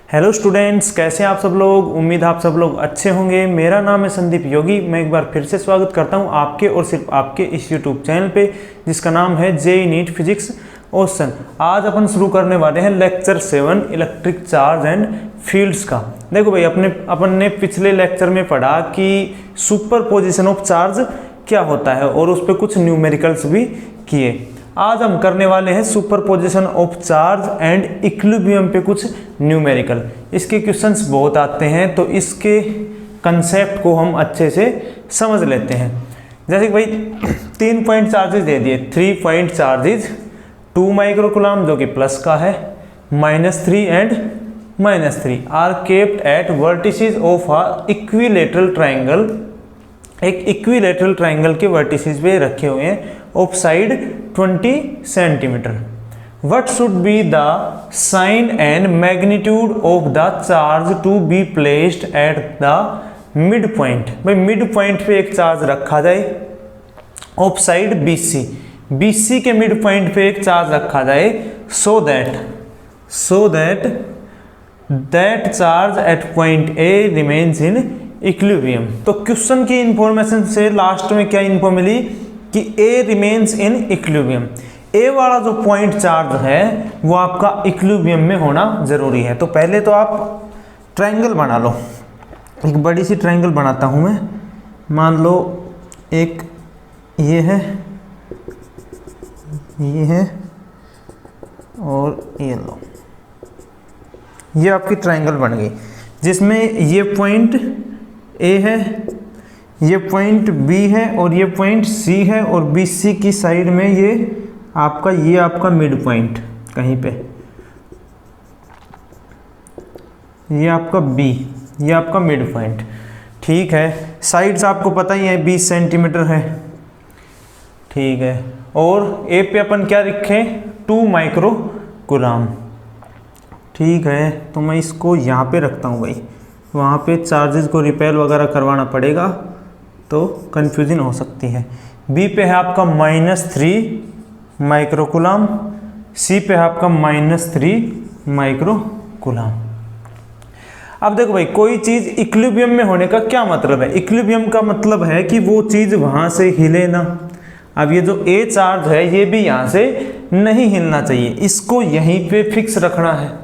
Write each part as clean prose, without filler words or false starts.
Hello students, कैसे हैं आप सब लोग। उम्मीद है आप सब लोग अच्छे होंगे। मेरा नाम है संदीप योगी। मैं एक बार फिर से स्वागत करता हूं आपके और सिर्फ आपके इस यूट्यूब चैनल पे जिसका नाम है जेईई नीट फिजिक्स ओशन। आज अपन शुरू करने वाले हैं lecture 7 electric charge and fields का। देखो भाई, अपन ने पिछले लेक्चर में पढ़ा कि सुपर पोजिशन ऑफ चार्ज क्या होता है और उस पर कुछ न्यूमेरिकल्स भी किए। आज हम करने वाले हैं superposition of charge and equilibrium पे कुछ न्यूमेरिकल। इसके क्वेश्चंस बहुत आते हैं तो इसके कंसेप्ट को हम अच्छे से समझ लेते हैं। जैसे कि भाई 3 पॉइंट चार्जेस दे दिए। 3 पॉइंट चार्जेस 2 माइक्रोकूलम जो कि प्लस का है, -3 and -3 are kept at vertices of a equilateral triangle. एक इक्विलेटरल ट्रायंगल के वर्टिसेस पे रखे हुए हैं of side 20 centimetre. What should be the sign and magnitude of the charge to be placed at the mid point? भाई mid point पे एक charge रखा जाए ऑफ साइड BC। BC के मिड पॉइंट पे एक चार्ज रखा जाए so that that charge at point A remains in equilibrium. तो क्वेश्चन की इंफॉर्मेशन से लास्ट में क्या इन्फो मिली कि A remains in equilibrium. A वाला जो पॉइंट चार्ज है वो आपका इक्विलिब्रियम में होना जरूरी है। तो पहले तो आप ट्रायंगल बना लो। एक बड़ी सी ट्रायंगल बनाता हूं मैं। मान लो एक ये है और ये लो, ये आपकी ट्रायंगल बन गई जिसमें ये पॉइंट A है, ये पॉइंट B है और ये पॉइंट C है और BC की साइड में ये आपका मिड पॉइंट कहीं पे, ये आपका B, ये आपका मिड पॉइंट। ठीक है, साइड्स आपको पता ही है 20 सेंटीमीटर है। ठीक है, और A पे अपन क्या रखें 2 माइक्रोकूलम। ठीक है, तो मैं इसको यहाँ पे रखता हूँ भाई। वहाँ पे चार्जेस को रिपेल वगैरह करवाना पड़ेगा तो कंफ्यूजन हो सकती है। B पे है आपका -3 माइक्रोकूलम, C पे है आपका -3 माइक्रोकूलम। अब देखो भाई, कोई चीज़ इक्विलिब्रियम में होने का क्या मतलब है। इक्विलिब्रियम का मतलब है कि वो चीज़ वहाँ से हिले ना। अब ये जो A चार्ज है ये भी यहाँ से नहीं हिलना चाहिए, इसको यहीं पे फिक्स रखना है।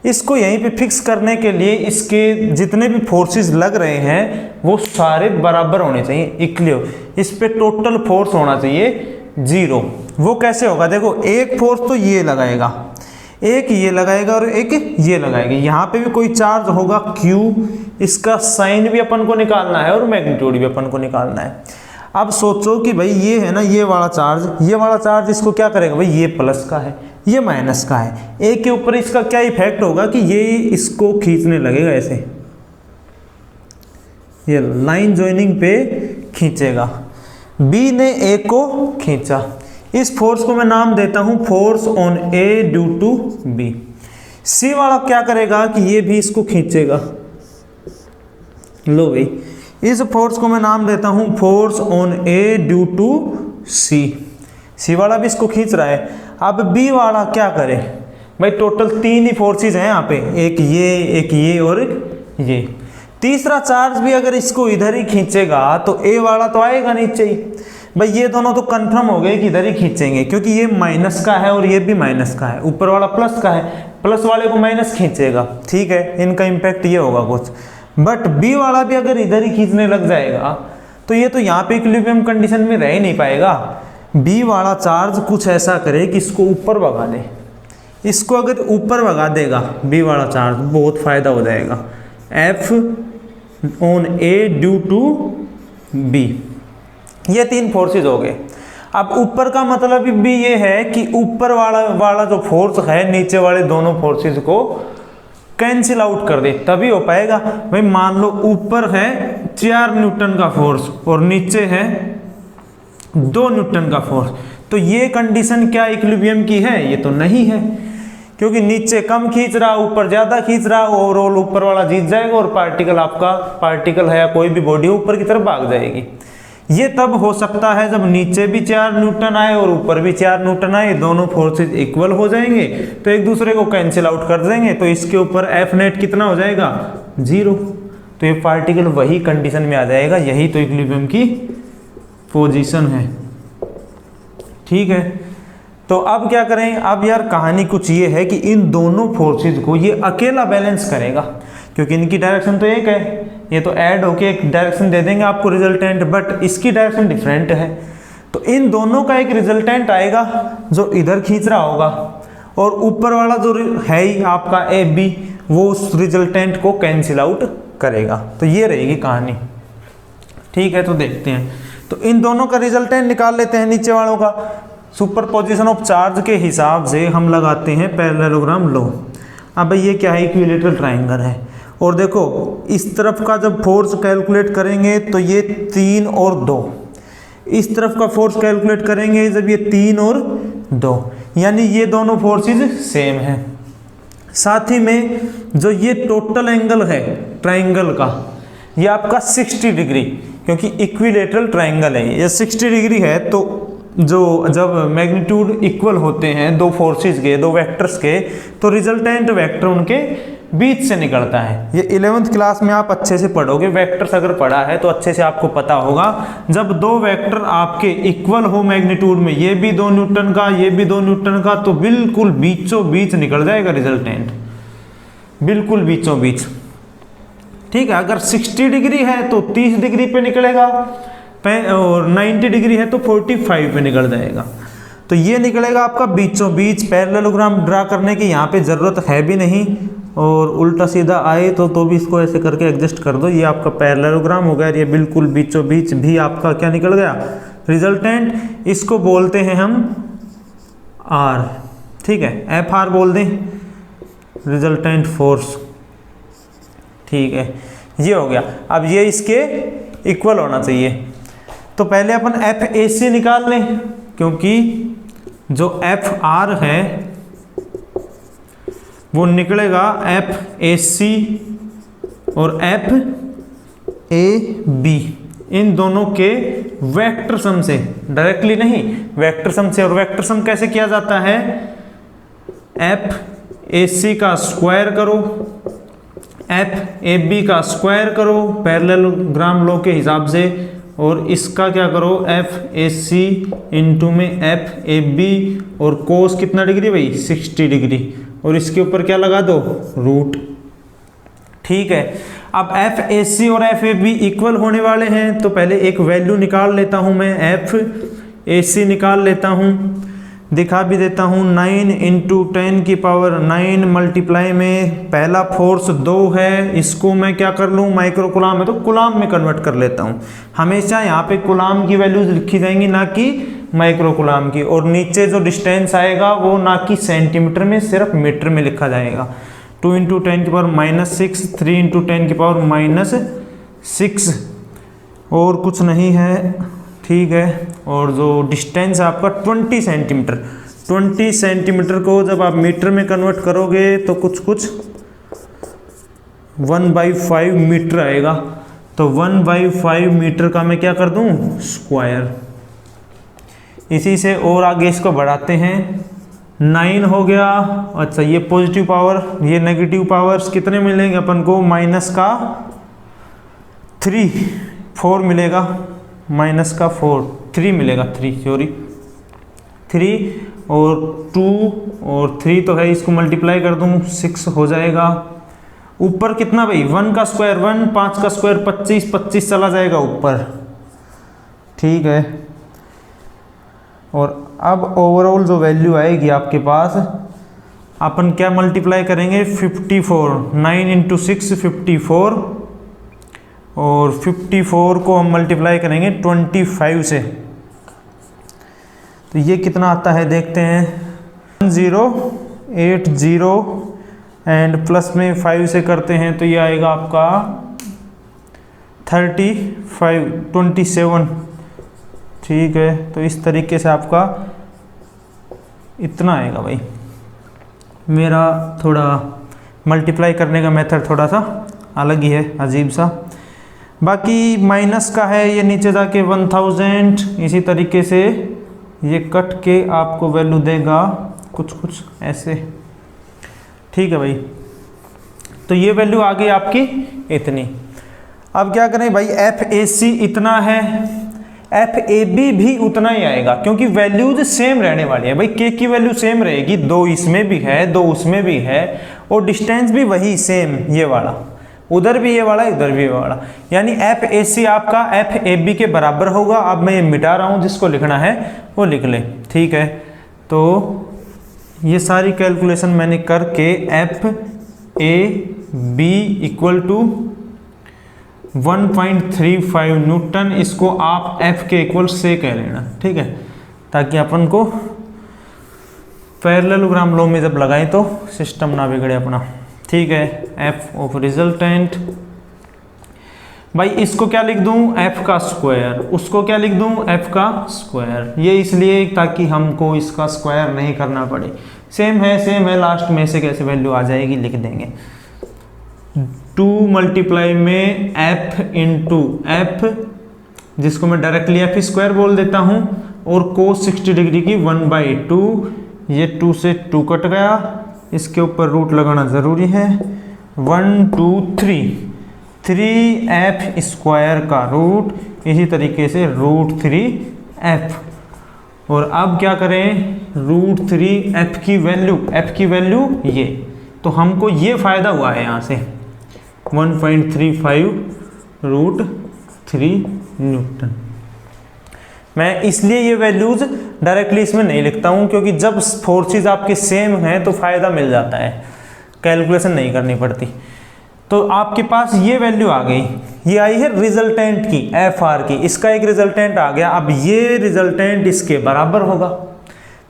इसको यहीं पे फिक्स करने के लिए इसके जितने भी फोर्सेस लग रहे हैं वो सारे बराबर होने चाहिए, इक्वल। इस पे टोटल फोर्स होना चाहिए 0। वो कैसे होगा, देखो एक फोर्स तो ये लगाएगा, एक ये लगाएगा और एक ये लगाएगा। यहाँ पे भी कोई चार्ज होगा Q, इसका साइन भी अपन को निकालना है और मैग्नीट्यूड भी अपन को निकालना है। अब सोचो कि भाई ये है ना, ये वाला चार्ज इसको क्या करेगा भाई, ये प्लस का है, ये माइनस का है। ए के ऊपर इसका क्या इफेक्ट होगा कि ये इसको खींचने लगेगा ऐसे, ये लाइन जॉइनिंग पे खींचेगा। बी ने ए को खींचा, इस फोर्स को मैं नाम देता हूं force on A due to B. C वाला क्या करेगा कि ये भी इसको खींचेगा। लो भाई, इस फोर्स को मैं नाम देता हूं force on A due to C. C वाला भी इसको खींच रहा है। अब बी वाला क्या करे भाई, टोटल 3 ही फोर्सेस हैं यहाँ पे, एक ये और एक ये। तीसरा चार्ज भी अगर इसको इधर ही खींचेगा तो ए वाला तो आएगा नीचे ही। भाई ये दोनों तो कंफर्म हो गए कि इधर ही खींचेंगे, क्योंकि ये माइनस का है और ये भी माइनस का है। ऊपर वाला प्लस का है, प्लस वाले को माइनस खींचेगा। ठीक है, इनका इम्पैक्ट ये होगा कुछ। बट बी वाला भी अगर इधर ही खींचने लग जाएगा तो ये तो यहाँ पे इक्विलिब्रियम कंडीशन में रह ही नहीं पाएगा। बी वाला चार्ज कुछ ऐसा करे कि इसको ऊपर भगा दे। इसको अगर ऊपर भगा देगा बी वाला चार्ज, बहुत फायदा हो जाएगा। F on A due to B, ये 3 फोर्सेस हो गए। अब ऊपर का मतलब भी ये है कि ऊपर वाला जो फोर्स है नीचे वाले दोनों फोर्सेस को कैंसिल आउट कर दे, तभी हो पाएगा। भाई मान लो ऊपर है 4 न्यूटन का फोर्स और नीचे है 2 न्यूटन का फोर्स, तो ये कंडीशन क्या इक्विलिब्रियम की है, ये तो नहीं है, क्योंकि नीचे कम खींच रहा ऊपर ज्यादा खींच रहा, ओवरऑल ऊपर वाला जीत जाएगा और पार्टिकल है या कोई भी बॉडी ऊपर की तरफ भाग जाएगी। ये तब हो सकता है जब नीचे भी 4 न्यूटन आए और ऊपर भी 4 न्यूटन आए, दोनों फोर्सेज इक्वल हो जाएंगे तो एक दूसरे को कैंसिल आउट कर देंगे, तो इसके ऊपर एफ नेट कितना हो जाएगा 0। तो ये पार्टिकल वही कंडीशन में आ जाएगा, यही तो इक्विलिब्रियम की पोजीशन है। ठीक है, तो अब क्या करें, अब यार कहानी कुछ ये है कि इन दोनों फोर्सेज को ये अकेला बैलेंस करेगा, क्योंकि इनकी डायरेक्शन तो एक है, ये तो ऐड होके एक डायरेक्शन दे देंगे आपको रिजल्टेंट, बट इसकी डायरेक्शन डिफरेंट है। तो इन दोनों का एक रिजल्टेंट आएगा जो इधर खींच रहा होगा, और ऊपर वाला जो है ही आपका ए बी, वो उस रिजल्टेंट को कैंसिल आउट करेगा। तो ये रहेगी कहानी। ठीक है, तो देखते हैं, तो इन दोनों का रिजल्टेंट निकाल लेते हैं नीचे वालों का। सुपरपोजिशन ऑफ चार्ज के हिसाब से हम लगाते हैं पैरेललोग्राम लॉ। अब भाई ये क्या है, इक्विलैटरल ट्रायंगल है, और देखो इस तरफ का जब फोर्स कैलकुलेट करेंगे तो ये 3 और 2, इस तरफ का फोर्स कैलकुलेट करेंगे जब ये 3 और 2, यानी ये दोनों फोर्सेज सेम हैं। साथ ही में जो ये टोटल एंगल है ट्रायंगल का, ये आपका 60 डिग्री, क्योंकि इक्विलैटरल ट्रायंगल है, ये 60 डिग्री है। तो जो जब मैग्नीट्यूड इक्वल होते हैं दो फोर्सेस के, दो वेक्टर्स के, तो रिजल्टेंट वेक्टर उनके बीच से निकलता है। ये 11th क्लास में आप अच्छे से पढ़ोगे, वेक्टर्स अगर पढ़ा है तो अच्छे से आपको पता होगा। जब दो वेक्टर आपके इक्वल हो मैग्नीट्यूड में, ये भी 2 न्यूटन का, ये भी 2 न्यूटन का, तो बिल्कुल बीचों बीच निकल जाएगा रिजल्टेंट, बिल्कुल बीचों बीच। ठीक है, अगर 60 डिग्री है तो 30 डिग्री पे निकलेगा, और 90 डिग्री है तो 45 पे निकल जाएगा। तो ये निकलेगा आपका बीचों बीच। पैरेललोग्राम ड्रा करने की यहाँ पे ज़रूरत है भी नहीं, और उल्टा सीधा आए तो भी इसको ऐसे करके एडजस्ट कर दो। ये आपका पैरेललोग्राम हो गया, ये बिल्कुल बीचों बीच भी आपका क्या निकल गया रिजल्टेंट। इसको बोलते हैं हम आर। ठीक है, एफ आर बोल दें, रिजल्टेंट फोर्स। ठीक है, ये हो गया। अब ये इसके इक्वल होना चाहिए, तो पहले अपन एफ ए सी निकाल लें, क्योंकि जो एफ आर है वो निकलेगा एफ ए सी और एफ ए बी, इन दोनों के वेक्टर सम से, डायरेक्टली नहीं, वेक्टर सम से। और वेक्टर सम कैसे किया जाता है, एफ ए सी का स्क्वायर करो, एफ ए बी का स्क्वायर करो पैरेललोग्राम लॉ के हिसाब से, और इसका क्या करो एफ ए सी इंटू में एफ ए बी, और कोस कितना डिग्री भाई 60 डिग्री, और इसके ऊपर क्या लगा दो रूट। ठीक है, अब एफ ए सी और एफ ए बी इक्वल होने वाले हैं, तो पहले एक वैल्यू निकाल लेता हूं मैं, एफ ए सी निकाल लेता हूं, दिखा भी देता हूं। 9 इंटू 10 की पावर 9 मल्टीप्लाई में पहला फोर्स 2 है, इसको मैं क्या कर लूँ, माइक्रो कुलाम है तो कुलाम में कन्वर्ट कर लेता हूँ। हमेशा यहाँ पे कुलाम की वैल्यूज लिखी जाएंगी, ना कि माइक्रो कुलाम की। और नीचे जो डिस्टेंस आएगा वो ना कि सेंटीमीटर में, सिर्फ मीटर में लिखा जाएगा। 2 इंटू 10 की पावर -6, 3 इंटू 10 की पावर -6, और कुछ नहीं है। ठीक है, और जो डिस्टेंस है आपका 20 सेंटीमीटर, 20 सेंटीमीटर को जब आप मीटर में कन्वर्ट करोगे तो कुछ 1/5 मीटर आएगा। तो 1/5 मीटर का मैं क्या कर दूं, स्क्वायर। इसी से और आगे इसको बढ़ाते हैं, 9 हो गया। अच्छा, ये पॉजिटिव पावर, ये नेगेटिव पावर्स कितने मिलेंगे अपन को, -4 मिलेगा, -3 मिलेगा, 3 और 2 और 3 तो है, इसको मल्टीप्लाई कर दूं 6 हो जाएगा। ऊपर कितना भाई, 1 का स्क्वायर 1, 5 का स्क्वायर 25, 25 चला जाएगा ऊपर। ठीक है, और अब ओवरऑल जो वैल्यू आएगी आपके पास, अपन क्या मल्टीप्लाई करेंगे, 54, 9 इंटू 6 54, और 54 को हम मल्टीप्लाई करेंगे 25 से, तो ये कितना आता है देखते हैं, 1080 एंड प्लस में 5 से करते हैं तो ये आएगा आपका 27। ठीक है, तो इस तरीके से आपका इतना आएगा भाई। मेरा थोड़ा मल्टीप्लाई करने का मेथड थोड़ा सा अलग ही है, अजीब सा। बाकी माइनस का है ये नीचे जाके 1000, इसी तरीके से ये कट के आपको वैल्यू देगा कुछ कुछ ऐसे। ठीक है भाई, तो ये वैल्यू आ गई आपकी इतनी। अब क्या करें भाई, FAC इतना है, FAB भी उतना ही आएगा क्योंकि वैल्यूज सेम रहने वाली है भाई। K की वैल्यू सेम रहेगी, 2 इसमें भी है 2 उसमें भी है, और डिस्टेंस भी वही सेम, ये वाला उधर भी ये वाला इधर भी ये वाला, यानी FAC आपका FAB के बराबर होगा। अब मैं ये मिटा रहा हूँ, जिसको लिखना है वो लिख ले। ठीक है, तो ये सारी कैलकुलेशन मैंने करके FAB इक्वल टू 1.35 न्यूटन, इसको आप F के इक्वल से कह लेना। ठीक है, ताकि अपन को पैरेललोग्राम लॉ में जब लगाएं तो सिस्टम ना बिगड़े अपना। ठीक है, F ऑफ रिजल्टेंट भाई, इसको क्या लिख दूं, F का स्क्वायर, उसको क्या लिख दूं, F का स्क्वायर। ये इसलिए ताकि हमको इसका स्क्वायर नहीं करना पड़े। सेम है, लास्ट में से कैसे वैल्यू आ जाएगी लिख देंगे। 2 मल्टीप्लाई में F इंटू F, जिसको मैं डायरेक्टली F स्क्वायर बोल देता हूँ, और cos 60 डिग्री की 1/2, ये 2 से 2 कट गया, इसके ऊपर रूट लगाना ज़रूरी है। 1 2 3 F² का रूट, इसी तरीके से √3F। और अब क्या करें, √3F की वैल्यू ये, तो हमको ये फ़ायदा हुआ है यहाँ से 1.35 √3 न्यूटन। मैं इसलिए ये वैल्यूज़ डायरेक्टली इसमें नहीं लिखता हूँ, क्योंकि जब फोर्सेस आपके सेम हैं तो फ़ायदा मिल जाता है, कैलकुलेशन नहीं करनी पड़ती। तो आपके पास ये वैल्यू आ गई, ये आई है रिजल्टेंट की, FR की, इसका एक रिजल्टेंट आ गया। अब ये रिजल्टेंट इसके बराबर होगा।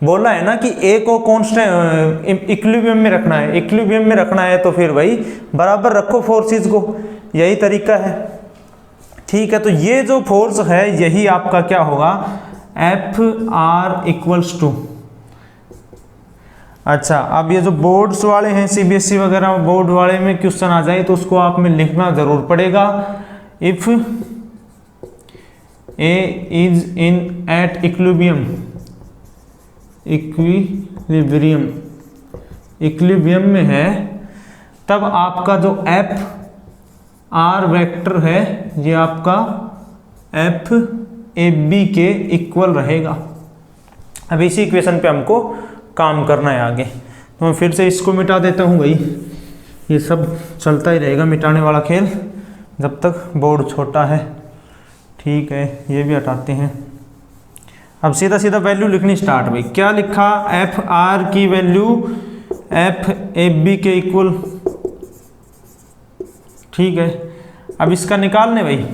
बोला है ना कि A को कांस्टेंट इक्विलिब्रियम में रखना है, इक्विलिब्रियम में रखना है, तो फिर भाई बराबर रखो फोर्सेस को, यही तरीका है। ठीक है, तो ये जो फोर्स है यही आपका क्या होगा, FR इक्वल्स टू, अच्छा अब ये जो बोर्ड्स वाले हैं, CBSE वगैरह बोर्ड वाले में क्वेश्चन आ जाए तो उसको आप में लिखना जरूर पड़ेगा। If A is in at equilibrium में है, तब आपका जो FR वेक्टर है ये आपका FAB के इक्वल रहेगा। अब इसी इक्वेशन पे हमको काम करना है आगे, तो मैं फिर से इसको मिटा देता हूँ भाई। ये सब चलता ही रहेगा मिटाने वाला खेल जब तक बोर्ड छोटा है। ठीक है, ये भी हटाते हैं। अब सीधा सीधा वैल्यू लिखनी स्टार्ट भाई। क्या लिखा, FR की वैल्यू FAB के इक्वल। ठीक है, अब इसका निकालने भाई,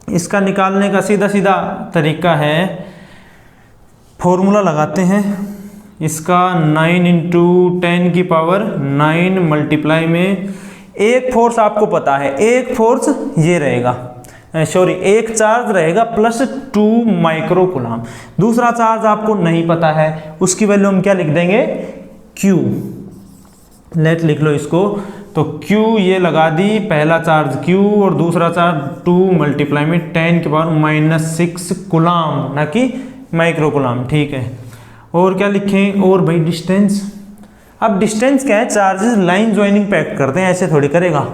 इसका निकालने का सीधा सीधा तरीका है, फॉर्मूला लगाते हैं इसका। 9 × 10 की पावर 9 मल्टीप्लाई में एक फोर्स आपको पता है, एक फोर्स ये रहेगा, सॉरी एक चार्ज रहेगा +2 माइक्रोकूलम। दूसरा चार्ज आपको नहीं पता है, उसकी वैल्यू हम क्या लिख देंगे, Q। लेट लिख लो इसको, तो Q ये लगा दी, पहला चार्ज Q और दूसरा चार्ज 2 मल्टीप्लाई में 10 की पावर -6 कूलम, ना कि माइक्रोकूलम। ठीक है, और क्या लिखें, और भाई डिस्टेंस। अब डिस्टेंस क्या है, चार्जेस लाइन ज्वाइनिंग पे एक्ट करते हैं, ऐसे थोड़ी करेगा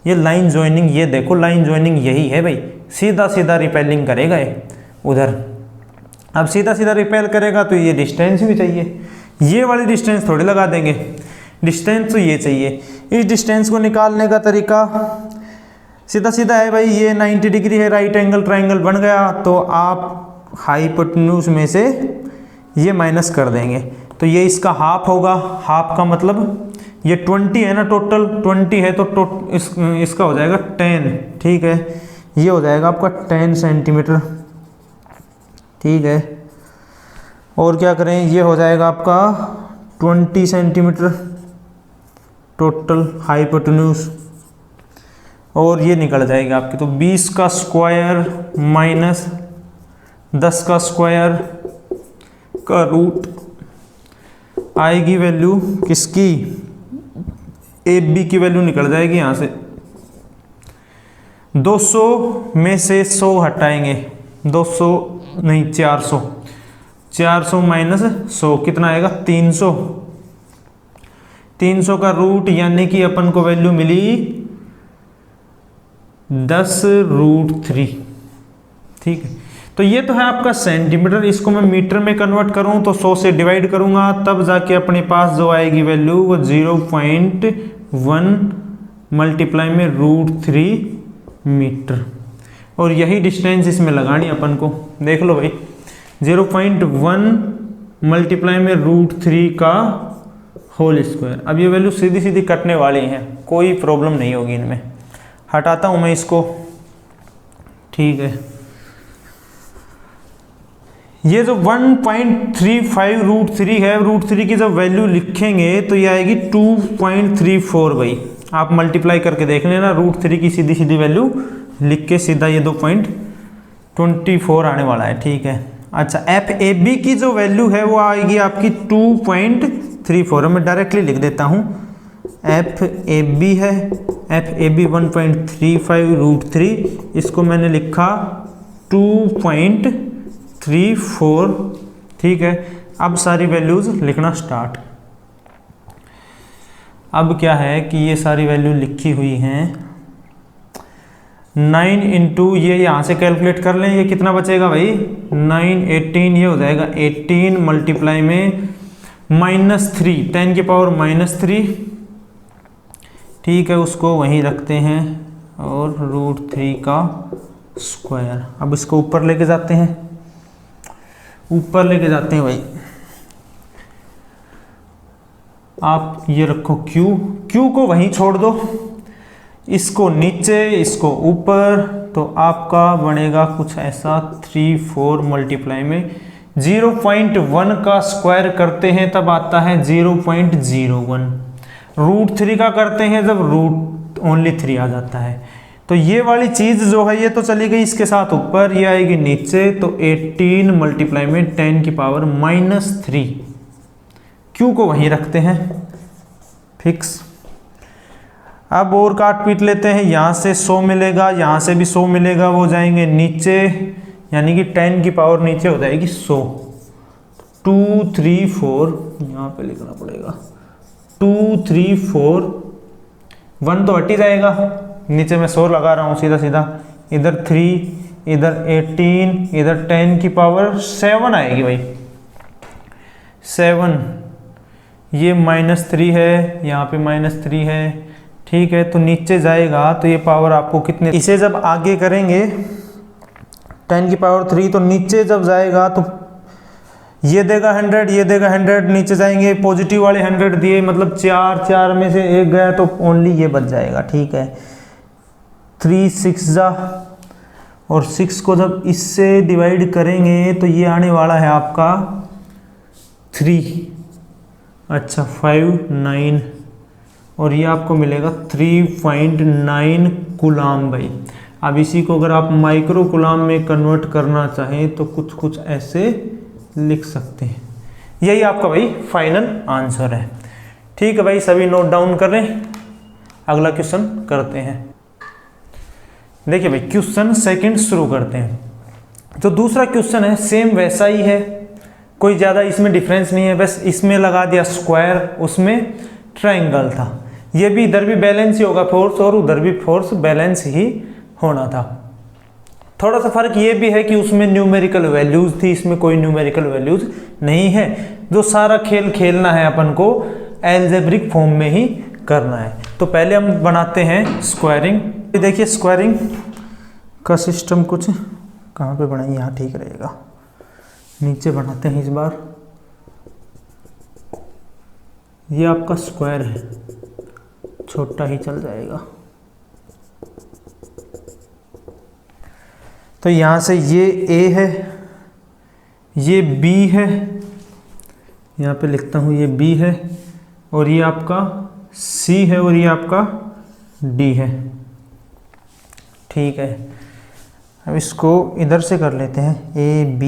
ये लाइन ज्वाइनिंग। ये देखो लाइन ज्वाइनिंग यही है भाई, सीधा सीधा रिपेलिंग करेगा ये उधर। अब सीधा सीधा रिपेल करेगा तो ये डिस्टेंस भी चाहिए, ये वाली डिस्टेंस थोड़ी लगा देंगे, डिस्टेंस तो ये चाहिए। इस डिस्टेंस को निकालने का तरीका सीधा सीधा है भाई, ये 90 डिग्री है, राइट एंगल ट्राइंगल बन गया, तो आप हाइपोटेन्यूज में से ये माइनस कर देंगे, तो ये इसका हाफ होगा। हाफ का मतलब ये 20 है ना, टोटल 20 है, तो इसका हो जाएगा 10। ठीक है, ये हो जाएगा आपका 10 सेंटीमीटर। ठीक है, और क्या करें, ये हो जाएगा आपका 20 सेंटीमीटर टोटल हाइपोटेन्यूज, और ये निकल जाएगा आपकी, तो 20 का स्क्वायर माइनस 10 का स्क्वायर का रूट आएगी वैल्यू किसकी, AB की वैल्यू निकल जाएगी यहाँ से 200 में से 100 हटाएंगे, 200 नहीं 400, 400 माइनस 100 कितना आएगा 300। 300 का रूट यानी कि अपन को वैल्यू मिली 10√3। ठीक है, तो ये तो है आपका सेंटीमीटर। इसको मैं मीटर में कन्वर्ट करूं तो 100 से डिवाइड करूंगा, तब जाके अपने पास जो आएगी वैल्यू वो 0.1 मल्टीप्लाई में √3 मीटर। और यही डिस्टेंस इसमें लगानी अपन को। देख लो भाई, 0.1 मल्टीप्लाई में √3 का होल स्क्वायर। अब ये वैल्यू सीधी सीधी कटने वाली हैं, कोई प्रॉब्लम नहीं होगी इनमें। हटाता हूं मैं इसको। ठीक है, ये जो 1.35 √3 है, √3 की जब वैल्यू लिखेंगे तो ये आएगी 2.34 भाई। आप मल्टीप्लाई करके देख लेना, √3 की सीधी सीधी वैल्यू लिख के सीधा ये 2.24 आने वाला है। ठीक है, अच्छा FAB की जो वैल्यू है वो आएगी आपकी 2.34। मैं डायरेक्टली लिख देता हूँ, FAB है, FAB 1.35 √3, इसको मैंने लिखा 2.34। ठीक है, अब सारी वैल्यूज लिखना स्टार्ट। अब क्या है कि ये सारी वैल्यू लिखी हुई हैं, 9 इंटू ये यहाँ से कैलकुलेट कर लें, ये कितना बचेगा भाई 9 18, ये हो जाएगा 18 मल्टीप्लाई में -3 10 की पावर -3। ठीक है, उसको वहीं रखते हैं और √3 का स्क्वायर। अब इसको ऊपर लेके जाते हैं, ऊपर लेके जाते हैं भाई। आप ये रखो Q को वहीं छोड़ दो, इसको नीचे इसको ऊपर, तो आपका बनेगा कुछ ऐसा 3 4 मल्टीप्लाई में 0.1 का स्क्वायर करते हैं तब आता है 0.01। √3 का करते हैं जब √3 आ जाता है। तो ये वाली चीज़ जो है ये तो चली गई इसके साथ ऊपर, ये आएगी नीचे, तो 18 मल्टीप्लाई में 10 की पावर -3। Q को वहीं रखते हैं फिक्स। अब और काट पीट लेते हैं, यहाँ से 100 मिलेगा, यहाँ से भी 100 मिलेगा, वो जाएंगे नीचे, यानी कि 10 की पावर नीचे हो जाएगी 100। 2 3 4 यहाँ पे लिखना पड़ेगा, 2 3 4 1 तो हट ही जाएगा, नीचे मैं 100 लगा रहा हूँ सीधा सीधा, इधर 3 इधर 18 इधर 10 की पावर 7 आएगी भाई 7। ये -3 है, यहाँ पे -3 है। ठीक है, तो नीचे जाएगा तो ये पावर आपको कितने, इसे जब आगे करेंगे 10 की पावर 3, तो नीचे जब जाएगा तो ये देगा 100, ये देगा 100, नीचे जाएंगे पॉजिटिव वाले 100 दिए, मतलब 4 में से एक गया तो ओनली ये बच जाएगा। ठीक है, 3 6 जा, और 6 को जब इससे डिवाइड करेंगे तो ये आने वाला है आपका 3, अच्छा 5 9, और ये आपको मिलेगा 3.9 कूलाम भाई। अब इसी को अगर आप माइक्रो कूलाम में कन्वर्ट करना चाहें तो कुछ ऐसे लिख सकते हैं। यही आपका भाई फाइनल आंसर है। ठीक है भाई, सभी नोट डाउन कर रहे हैं, अगला क्वेश्चन करते हैं। देखिए भाई, क्वेश्चन सेकंड शुरू करते हैं। जो दूसरा क्वेश्चन है सेम वैसा ही है, कोई ज़्यादा इसमें डिफरेंस नहीं है, बस इसमें लगा दिया स्क्वायर, उसमें ट्रायंगल था। ये भी इधर भी बैलेंस ही होगा फोर्स, और उधर भी फोर्स बैलेंस ही होना था। थोड़ा सा फर्क ये भी है कि उसमें न्यूमेरिकल वैल्यूज थी, इसमें कोई न्यूमेरिकल वैल्यूज नहीं है। जो सारा खेल खेलना है अपन को एल्जेब्रिक फॉर्म में ही करना है। तो पहले हम बनाते हैं स्क्वायरिंग। देखिए स्क्वायरिंग का सिस्टम कुछ कहाँ पे बनाए, यहाँ ठीक रहेगा। नीचे बनाते हैं इस बार, ये आपका स्क्वायर है, छोटा ही चल जाएगा। तो यहाँ से ये A है, ये B है, यहाँ पे लिखता हूँ ये B है, और ये आपका C है, और ये आपका D है। ठीक है, अब इसको इधर से कर लेते हैं, A B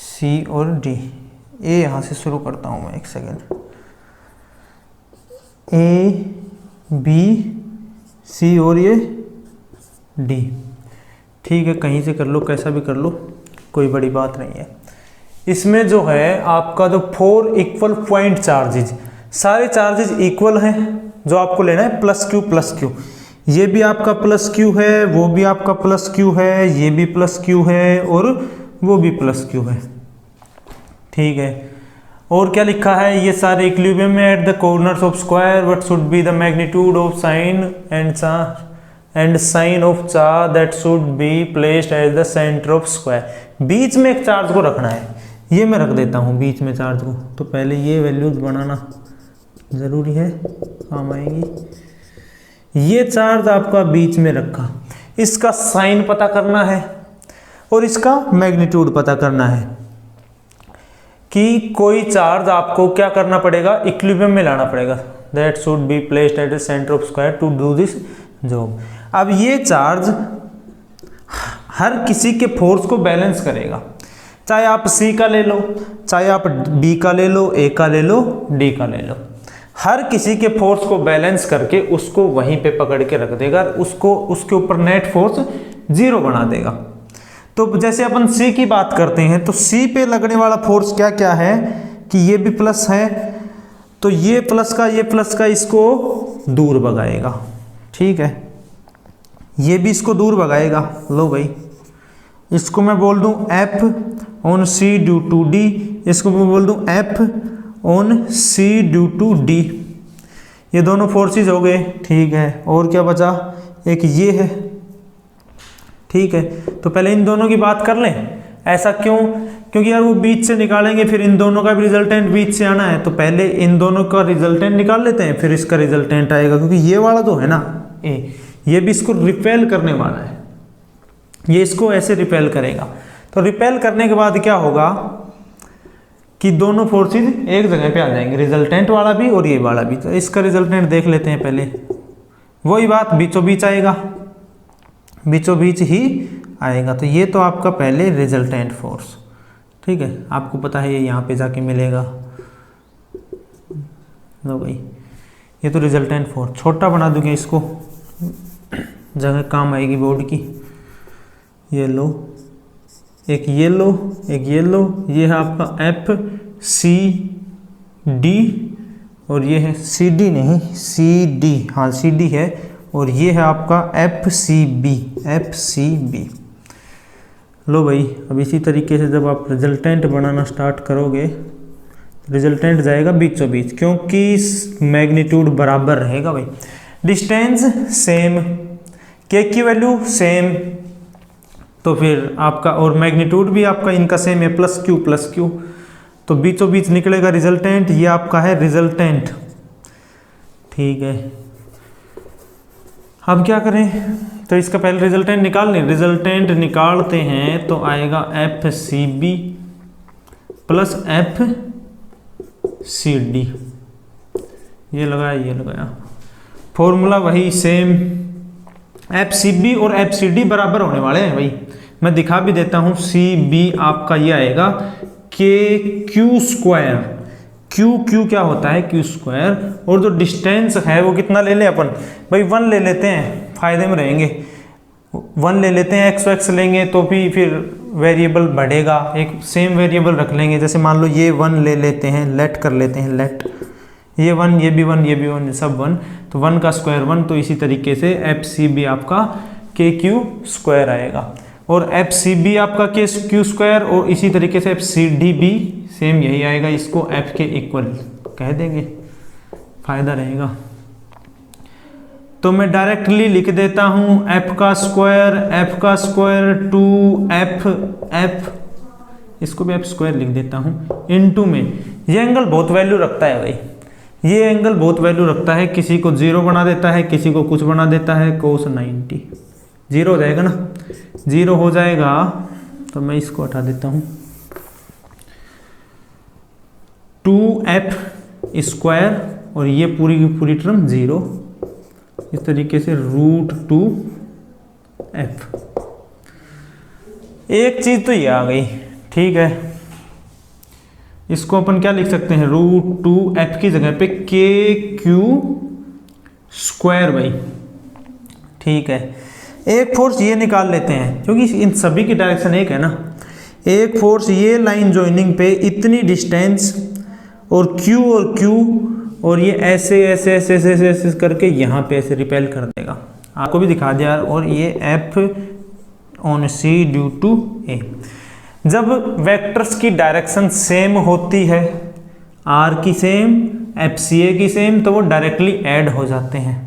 C और D। A यहाँ से शुरू करता हूँ मैं, एक सेकेंड। A B C और ये D। ठीक है, कहीं से कर लो, कैसा भी कर लो, कोई बड़ी बात नहीं है। इसमें जो है आपका जो 4 इक्वल पॉइंट चार्जेज, सारे चार्जेज इक्वल हैं। जो आपको लेना है प्लस क्यू, ये भी आपका प्लस क्यू है, वो भी आपका प्लस क्यू है, ये भी प्लस क्यू है और वो भी प्लस क्यू है। ठीक है, और क्या लिखा है, ये सारे इक्विलिब्रियम में at the corners of square what should be the magnitude of sign and sign of charge that should be placed at the centre of square. बीच में एक चार्ज को रखना है, ये मैं रख देता हूँ बीच में चार्ज को। तो पहले ये वैल्यूज बनाना ज़रूरी है, काम आएगी। ये चार्ज आपका बीच में रखा, इसका साइन पता करना है और इसका मैग्नीट्यूड पता करना है। कि कोई चार्ज आपको क्या करना पड़ेगा, इक्विलिब्रियम में लाना पड़ेगा, that should be placed at the centre of square to do this job. अब ये चार्ज हर किसी के फोर्स को बैलेंस करेगा, चाहे आप C का ले लो, चाहे आप B का ले लो, A का ले लो, D का ले लो, हर किसी के फोर्स को बैलेंस करके उसको वहीं पे पकड़ के रख देगा, उसको उसके ऊपर नेट फोर्स 0 बना देगा। तो जैसे अपन C की बात करते हैं तो C पे लगने वाला फोर्स क्या क्या है कि ये भी प्लस है, तो ये प्लस का इसको दूर भगाएगा। ठीक है, ये भी इसको दूर भगाएगा। लो भाई, इसको मैं बोल दूं F on C due to D, इसको मैं बोल दूं F on C due to D। ये दोनों फोर्सेस हो गए। ठीक है, और क्या बचा, एक ये है। ठीक है, तो पहले इन दोनों की बात कर लें। ऐसा क्यों, क्योंकि यार वो बीच से निकालेंगे, फिर इन दोनों का भी रिजल्टेंट बीच से आना है, तो पहले इन दोनों का रिजल्टेंट निकाल लेते हैं, फिर इसका रिजल्टेंट आएगा। क्योंकि ये वाला जो है ना A, ये भी इसको रिपेल करने वाला है, ये इसको ऐसे रिपेल करेगा। तो रिपेल करने के बाद क्या होगा कि दोनों फोर्सेस एक जगह पे आ जाएंगे, रिजल्टेंट वाला भी और ये वाला भी। तो इसका रिजल्टेंट देख लेते हैं पहले। वही बात, बीचों बीच आएगा, बीचों बीच ही आएगा। तो ये तो आपका पहले रिजल्टेंट फोर्स। ठीक है, आपको पता है ये यहाँ पे जाके मिलेगा। लो भाई, ये तो रिजल्टेंट फोर्स। छोटा बना दूंगे इसको, जगह काम आएगी बोर्ड की। ये लो, एक ये लो, एक ये लो, ये है आपका F C D और ये है C D नहीं C D, हाँ C D है, और ये है आपका F C B। लो भाई, अब इसी तरीके से जब आप रिजल्टेंट बनाना स्टार्ट करोगे, रिजल्टेंट जाएगा बीचों बीच, क्योंकि मैग्नीट्यूड बराबर रहेगा भाई। डिस्टेंस सेम, K की वैल्यू सेम, तो फिर आपका और मैग्नीट्यूड भी आपका इनका सेम है, प्लस क्यू, तो बीचों बीच निकलेगा रिजल्टेंट। ये आपका है रिजल्टेंट। ठीक है, अब क्या करें, तो इसका पहले रिजल्टेंट निकाल लें। रिजल्टेंट निकालते हैं तो आएगा FCB प्लस FCD। ये लगाया, फॉर्मूला वही सेम। FCB और FCD बराबर होने वाले हैं भाई। मैं दिखा भी देता हूँ। CB आपका ये आएगा KQ स्क्वायर। Q क्या होता है, Q स्क्वायर। और जो डिस्टेंस है वो कितना ले लें अपन भाई, 1 ले लेते हैं, फायदे में रहेंगे। 1 ले लेते हैं, x लेंगे तो भी फिर वेरिएबल बढ़ेगा, एक सेम वेरिएबल रख लेंगे। जैसे मान लो ये 1 ले लेते हैं, लेट कर लेते हैं, लेट ये 1, ये भी 1, ये भी 1, सब 1, तो 1 का स्क्वायर 1। तो इसी तरीके से FCB आपका KQ स्क्वायर आएगा और FCB आपका KQ स्क्वायर, और इसी तरीके से FCD भी सेम यही आएगा। इसको F के इक्वल कह देंगे, फायदा रहेगा। तो मैं डायरेक्टली लिख देता हूँ F का स्क्वायर 2F, इसको भी F स्क्वायर लिख देता हूँ, इनटू में ये एंगल बहुत वैल्यू रखता है भाई, ये एंगल बहुत वैल्यू रखता है। किसी को 0 बना देता है, किसी को कुछ बना देता है। cos 90 0 हो जाएगा ना, 0 हो जाएगा। तो मैं इसको हटा देता हूँ। 2F स्क्वायर और ये पूरी की पूरी टर्म 0, इस तरीके से √2F। एक चीज तो ये आ गई। ठीक है, इसको अपन क्या लिख सकते हैं, √2F की जगह पे KQ स्क्वायर भाई, ठीक है, एक फोर्स ये निकाल लेते हैं क्योंकि इन सभी की डायरेक्शन एक है ना। एक फोर्स ये लाइन जॉइनिंग पे इतनी डिस्टेंस और Q और ये ऐसे ऐसे ऐसे ऐसे ऐसे, ऐसे करके यहाँ पे ऐसे रिपेल कर देगा। आपको भी दिखा दिया। और ये F on C due to A। जब वेक्टर्स की डायरेक्शन सेम होती है, R की सेम, FCA की सेम, तो वो डायरेक्टली ऐड हो जाते हैं।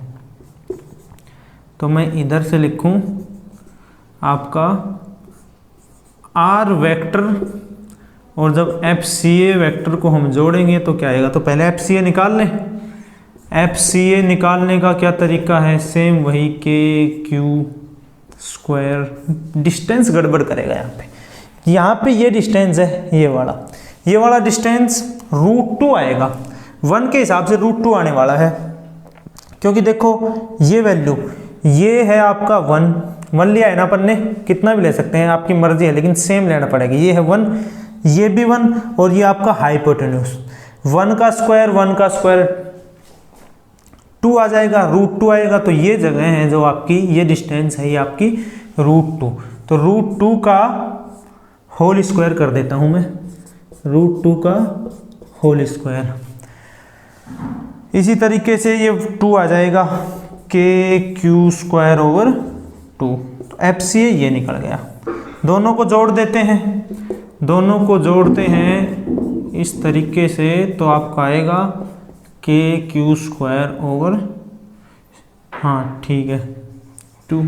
तो मैं इधर से लिखूं आपका R वेक्टर और जब FCA वेक्टर को हम जोड़ेंगे तो क्या आएगा। तो पहले FCA निकाल लें। FCA निकालने का क्या तरीका है, सेम वही KQ स्क्वायर। डिस्टेंस गड़बड़ करेगा यहाँ पे ये डिस्टेंस है, ये वाला डिस्टेंस √2 आएगा। 1 के हिसाब से √2 आने वाला है, क्योंकि देखो ये वैल्यू ये है आपका 1 लिया है ना अपन ने, कितना भी ले सकते हैं आपकी मर्जी है, लेकिन सेम लेना पड़ेगा। ये है 1, ये भी 1, और ये आपका हाइपोटेन्यूज 1 का स्क्वायर 2 आ जाएगा, √2 आएगा। तो ये जगह है जो आपकी, ये डिस्टेंस है ये आपकी √2। तो √2 का होल स्क्वायर कर देता हूं मैं, √2 का होल स्क्वायर। इसी तरीके से ये 2 आ जाएगा, KQ स्क्वायर ओवर 2। तो FCA ये निकल गया। दोनों को जोड़ देते हैं, दोनों को जोड़ते हैं इस तरीके से, तो आपका आएगा KQ स्क्वायर ओवर, हाँ ठीक है, 2।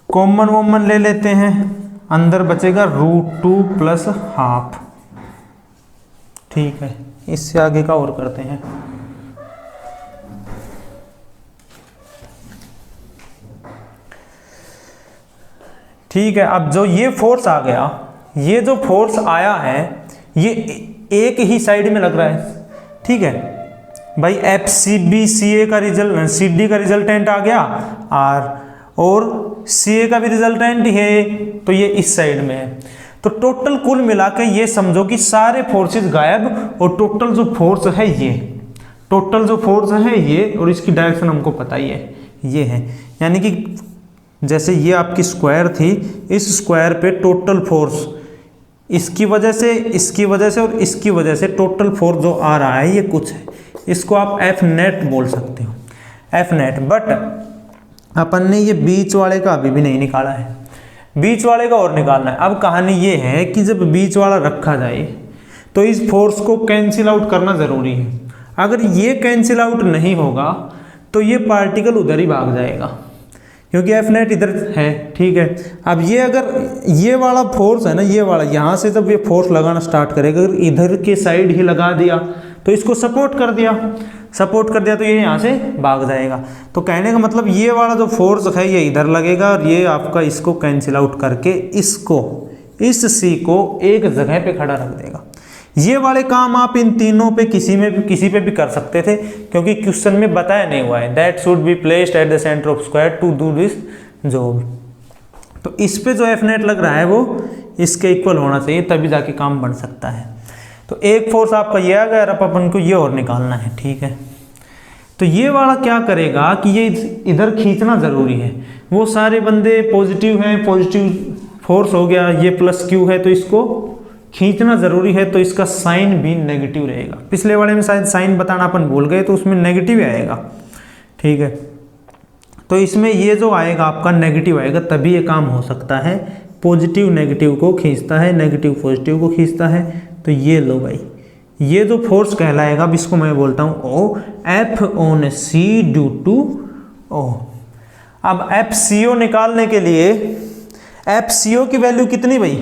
कॉमन ले लेते हैं, अंदर बचेगा √2 प्लस हाफ। ठीक है, इससे आगे का और करते हैं। ठीक है, अब जो ये फोर्स आ गया, ये जो फोर्स आया है ये एक ही साइड में लग रहा है। ठीक है भाई, FCBCA का रिजल्ट, CD का रिजल्टेंट आ गया R, और CA का भी रिजल्टेंट है, तो ये इस साइड में है। तो टोटल कुल मिला के ये समझो कि सारे फोर्सेस गायब, और टोटल जो फोर्स है ये, टोटल जो फोर्स है ये, और इसकी डायरेक्शन हमको पता ही है, ये है। यानी कि जैसे ये आपकी स्क्वायर थी, इस स्क्वायर पे टोटल फोर्स इसकी वजह से, इसकी वजह से और इसकी वजह से टोटल फोर्स जो आ रहा है ये कुछ है। इसको आप F नेट बोल सकते हो, F नेट। बट अपन ने ये बीच वाले का अभी भी नहीं निकाला है, बीच वाले का और निकालना है। अब कहानी ये है कि जब बीच वाला रखा जाए तो इस फोर्स को कैंसिल आउट करना ज़रूरी है। अगर ये कैंसिल आउट नहीं होगा तो ये पार्टिकल उधर ही भाग जाएगा, क्योंकि F नेट इधर है। ठीक है, अब ये अगर ये वाला फोर्स है ना, ये वाला यहाँ से जब ये फोर्स लगाना स्टार्ट करेगा, अगर इधर के साइड ही लगा दिया तो इसको सपोर्ट कर दिया तो ये यहाँ से भाग जाएगा। तो कहने का मतलब ये वाला जो फोर्स है ये इधर लगेगा, और ये आपका इसको कैंसिल आउट करके इसको, इस C को एक जगह पे खड़ा रख देगा। ये वाले काम आप इन तीनों पे किसी पे भी कर सकते थे, क्योंकि क्वेश्चन में बताया नहीं हुआ है that should be placed at the centre of square to do this job. तो इस पे जो F नेट लग रहा है वो इसके इक्वल होना चाहिए, तभी जाके काम बन सकता है। तो एक फोर्स आपका ये आ गया, अब अपन को ये और निकालना है। ठीक है, तो ये वाला क्या करेगा कि ये इधर खींचना ज़रूरी है। वो सारे बंदे पॉजिटिव हैं, पॉजिटिव फोर्स हो गया, ये प्लस Q है, तो इसको खींचना ज़रूरी है, तो इसका साइन भी नेगेटिव रहेगा। पिछले वाले में शायद साइन बताना अपन भूल गए, तो उसमें नेगेटिव ही आएगा। ठीक है, तो इसमें ये जो आएगा आपका नेगेटिव आएगा, तभी ये काम हो सकता है। पॉजिटिव नेगेटिव को खींचता है, नेगेटिव पॉजिटिव को खींचता है। तो ये लो भाई, ये जो फोर्स कहलाएगा, अब इसको मैं बोलता हूँ O, F on C due to O। अब FCO निकालने के लिए FCO की वैल्यू कितनी भाई,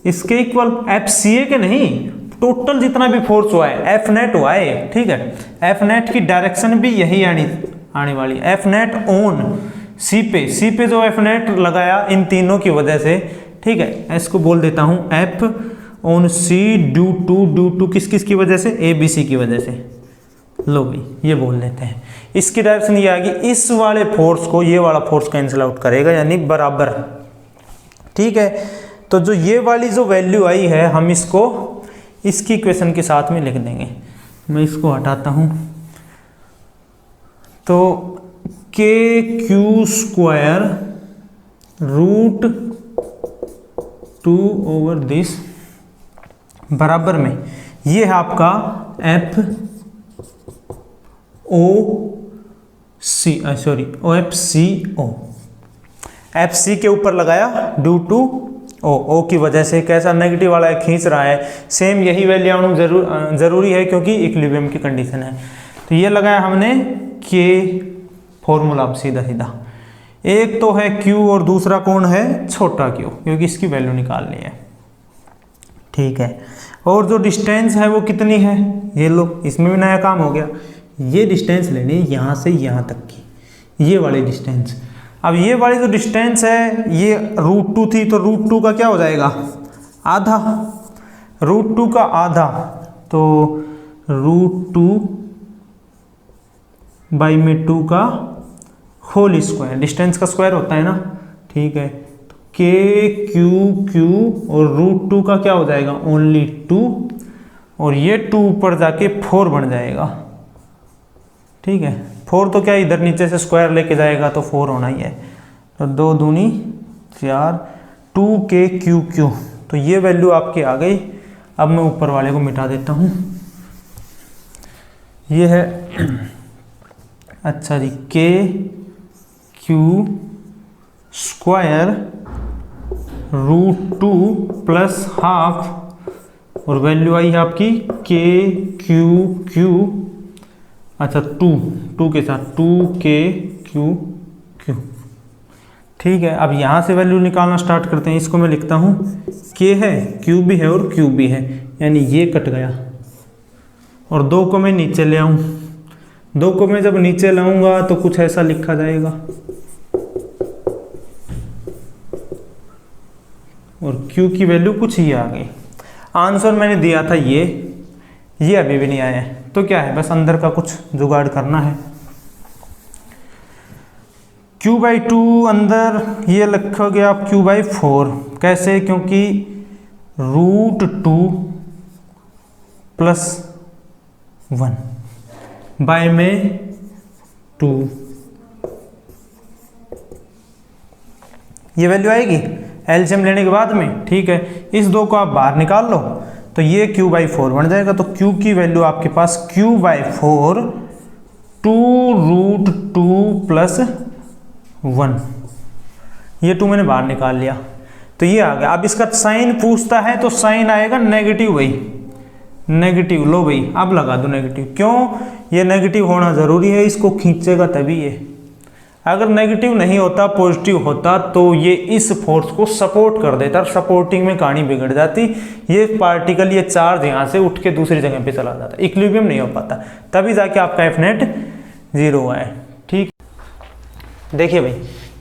इसके इक्वल, FCA के नहीं, टोटल जितना भी फोर्स हुआ है F नेट हुआ है। ठीक है, F नेट की डायरेक्शन भी यही आने वाली, F नेट ऑन C पे जो F नेट लगाया इन तीनों की वजह से। ठीक है, इसको बोल देता हूँ F on C due to किस की वजह से, ABC की वजह से। लो भाई, ये बोल देते हैं। इसकी डायरेक्शन ये आ गई, इस वाले फोर्स को ये वाला फोर्स कैंसिल आउट करेगा, यानी बराबर। ठीक है, तो जो ये वाली जो वैल्यू आई है, हम इसको इसकी इक्वेशन के साथ में लिख देंगे। मैं इसको हटाता हूँ, तो के क्यू स्क्वायर रूट 2/दिस बराबर में ये है आपका एफ ओ सी सॉरी ओ एफ सी ओ, एफ सी के ऊपर लगाया ड्यू टू ओ की वजह से कैसा नेगेटिव वाला खींच रहा है, सेम यही वैल्यू आना जरूरी है क्योंकि इक्विलिब्रियम की कंडीशन है। तो ये लगाया हमने के फॉर्मूला अब सीधा सीधा, एक तो है क्यू और दूसरा कौन है छोटा क्यू, क्योंकि इसकी वैल्यू निकालनी है। ठीक है, और जो डिस्टेंस है वो कितनी है, ये लो इसमें भी नया काम हो गया, ये डिस्टेंस लेनी है यहाँ से यहाँ तक की, ये वाली डिस्टेंस। अब ये वाली जो डिस्टेंस है ये √2 थी, तो √2 का क्या हो जाएगा आधा, √2 का आधा, तो √2/2 का होल स्क्वायर, डिस्टेंस का स्क्वायर होता है ना। ठीक है, तो के क्यू और √2 का क्या हो जाएगा ओनली 2, और ये 2 ऊपर जाके 4 बन जाएगा। ठीक है, 4 तो क्या इधर नीचे से स्क्वायर लेके जाएगा तो 4 होना ही है, तो 2 दूनी 4, 2k क्यू, तो ये वैल्यू आपकी आ गई। अब मैं ऊपर वाले को मिटा देता हूँ, ये है अच्छा जी के क्यू स्क्वायर √2 प्लस हाफ, और वैल्यू आई है आपकी के क्यू अच्छा 2 के साथ 2k क्यू। ठीक है, अब यहाँ से वैल्यू निकालना स्टार्ट करते हैं। इसको मैं लिखता हूँ k है, q भी है और q भी है, यानी ये कट गया, और 2 को मैं नीचे ले आऊँ, 2 को मैं जब नीचे लाऊंगा तो कुछ ऐसा लिखा जाएगा, और q की वैल्यू कुछ ही आ गई। आंसर मैंने दिया था ये अभी भी नहीं आया है, तो क्या है बस अंदर का कुछ जुगाड़ करना है। q/2 अंदर ये लिखोगे आप q/4, कैसे, क्योंकि √2 + 1 बाय में 2, ये वैल्यू आएगी एलसीएम लेने के बाद में। ठीक है, इस 2 को आप बाहर निकाल लो तो ये q/4 बन जाएगा, तो q की वैल्यू आपके पास q/4 2√2 + 1, ये 2 मैंने बाहर निकाल लिया, तो ये आ गया। अब इसका साइन पूछता है तो साइन आएगा नेगेटिव, भाई नेगेटिव, लो भाई अब लगा दो नेगेटिव, क्यों, ये नेगेटिव होना ज़रूरी है, इसको खींचेगा तभी ये, अगर नेगेटिव नहीं होता पॉजिटिव होता तो ये इस फोर्स को सपोर्ट कर देता, सपोर्टिंग में कहानी बिगड़ जाती, ये पार्टिकल ये चार्ज यहाँ से उठ के दूसरी जगह पे चला जाता, इक्विलिब्रियम नहीं हो पाता, तभी जाके आपका एफ नेट 0 आए। ठीक, देखिए भाई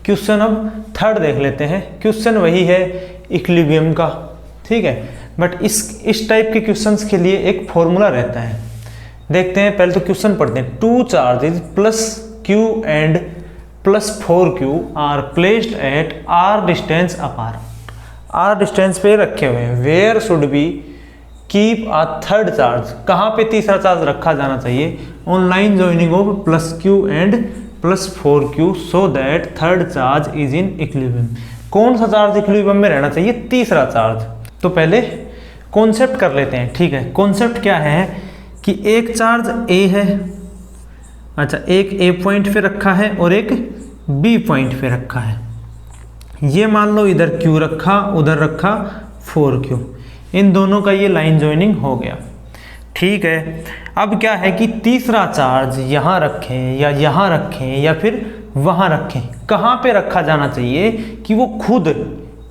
क्वेश्चन अब थर्ड देख लेते हैं। क्वेश्चन वही है इक्विलिब्रियम का, ठीक है, बट इस टाइप के क्वेश्चंस के लिए एक फॉर्मूला रहता है। देखते हैं, पहले तो क्वेश्चन पढ़ते हैं। 2 charges +q and +4q are placed at r distance apart, r distance पे रखे हुए हैं। Where should be keep a third charge, कहाँ पे तीसरा चार्ज रखा जाना चाहिए, on line joining of +q and +4q so that third charge is in equilibrium. कौन सा चार्ज इक्विलिब्रियम में रहना चाहिए, तीसरा चार्ज। तो पहले कॉन्सेप्ट कर लेते हैं। ठीक है, कॉन्सेप्ट क्या है कि एक चार्ज A है, अच्छा एक A पॉइंट पे रखा है और एक B पॉइंट पे रखा है, ये मान लो इधर Q रखा उधर रखा 4Q, इन दोनों का ये लाइन ज्वाइनिंग हो गया। ठीक है, अब क्या है कि तीसरा चार्ज यहाँ रखें या यहाँ रखें या फिर वहाँ रखें, कहाँ पे रखा जाना चाहिए कि वो खुद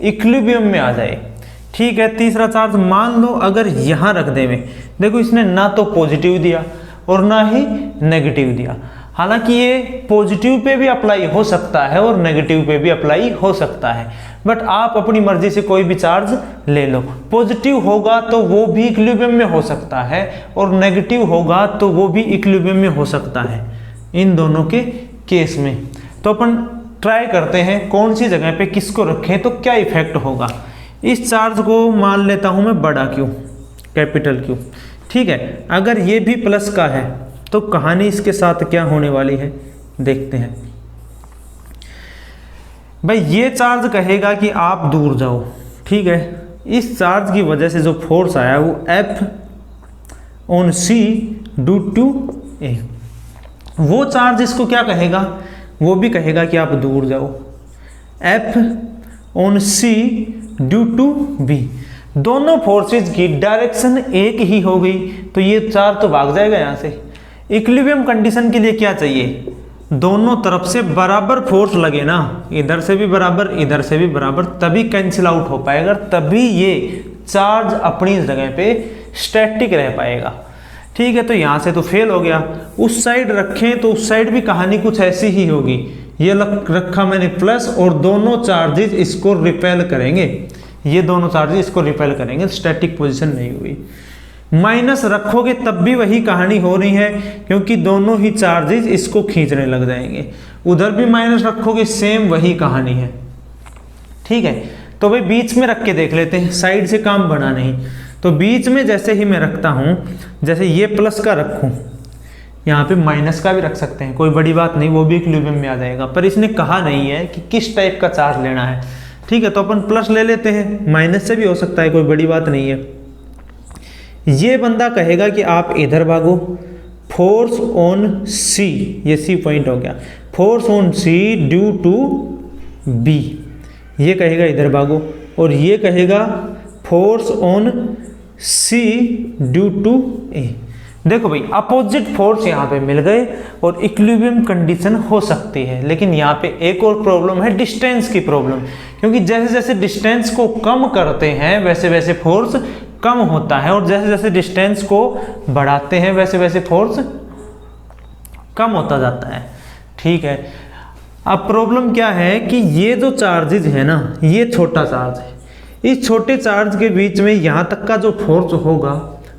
इक्विलिब्रियम में आ जाए। ठीक है, तीसरा चार्ज मान लो अगर यहाँ रख दे में, देखो इसने ना तो पॉजिटिव दिया और ना ही नेगेटिव दिया, हालांकि ये पॉजिटिव पे भी अप्लाई हो सकता है और नेगेटिव पे भी अप्लाई हो सकता है, बट आप अपनी मर्जी से कोई भी चार्ज ले लो। पॉजिटिव होगा तो वो भी इक्विलिब्रियम में हो सकता है और नेगेटिव होगा तो वो भी इक्विलिब्रियम में हो सकता है, इन दोनों के केस में। तो अपन ट्राई करते हैं कौन सी जगह पे किसको रखें तो क्या इफेक्ट होगा। इस चार्ज को मान लेता हूं मैं बड़ा Q, कैपिटल Q। ठीक है, अगर ये भी प्लस का है तो कहानी इसके साथ क्या होने वाली है देखते हैं। भाई ये चार्ज कहेगा कि आप दूर जाओ, ठीक है। इस चार्ज की वजह से जो फोर्स आया वो F on C due to A। वो चार्ज इसको क्या कहेगा, वो भी कहेगा कि आप दूर जाओ, F on C due to B। दोनों फोर्सेज की डायरेक्शन एक ही हो गई तो ये चार्ज तो भाग जाएगा यहाँ से। इक्विलिब्रियम कंडीशन के लिए क्या चाहिए, दोनों तरफ से बराबर फोर्स लगे ना, इधर से भी बराबर इधर से भी बराबर, तभी कैंसिल आउट हो पाएगा, तभी ये चार्ज अपनी जगह पे स्टैटिक रह पाएगा, ठीक है। तो यहाँ से तो फेल हो गया। उस साइड रखें तो उस साइड भी कहानी कुछ ऐसी ही होगी। ये रखा मैंने प्लस और दोनों चार्जेस इसको रिपेल करेंगे, ये दोनों चार्जेस इसको रिपेल करेंगे, स्टैटिक पोजीशन नहीं हुई। माइनस रखोगे तब भी वही कहानी हो रही है, क्योंकि दोनों ही चार्जेस इसको खींचने लग जाएंगे। उधर भी माइनस रखोगे सेम वही कहानी है, ठीक है। तो भाई बीच में रख के देख लेते हैं, साइड से काम बना नहीं। तो बीच में जैसे ही मैं रखता हूँ, जैसे ये प्लस का रखूँ, यहाँ पे माइनस का भी रख सकते हैं, कोई बड़ी बात नहीं, वो भी इक्विलिब्रियम में आ जाएगा। पर इसने कहा नहीं है कि किस टाइप का चार्ज लेना है, ठीक है। तो अपन प्लस ले लेते हैं, माइनस से भी हो सकता है, कोई बड़ी बात नहीं है। ये बंदा कहेगा कि आप इधर भागो, फोर्स ऑन सी, ये सी पॉइंट हो गया, force on C due to B, ये कहेगा इधर भागो, और ये कहेगा force on C due to A. देखो भाई अपोजिट फोर्स यहाँ पे मिल गए और इक्विलिब्रियम कंडीशन हो सकती है, लेकिन यहाँ पे एक और प्रॉब्लम है, डिस्टेंस की प्रॉब्लम, क्योंकि जैसे जैसे डिस्टेंस को कम करते हैं वैसे वैसे फोर्स कम होता है, और जैसे जैसे डिस्टेंस को बढ़ाते हैं वैसे वैसे फोर्स कम होता जाता है, ठीक है। अब प्रॉब्लम क्या है कि ये जो चार्जेज है ना, ये छोटा चार्ज है, इस छोटे चार्ज के बीच में यहाँ तक का जो फोर्स होगा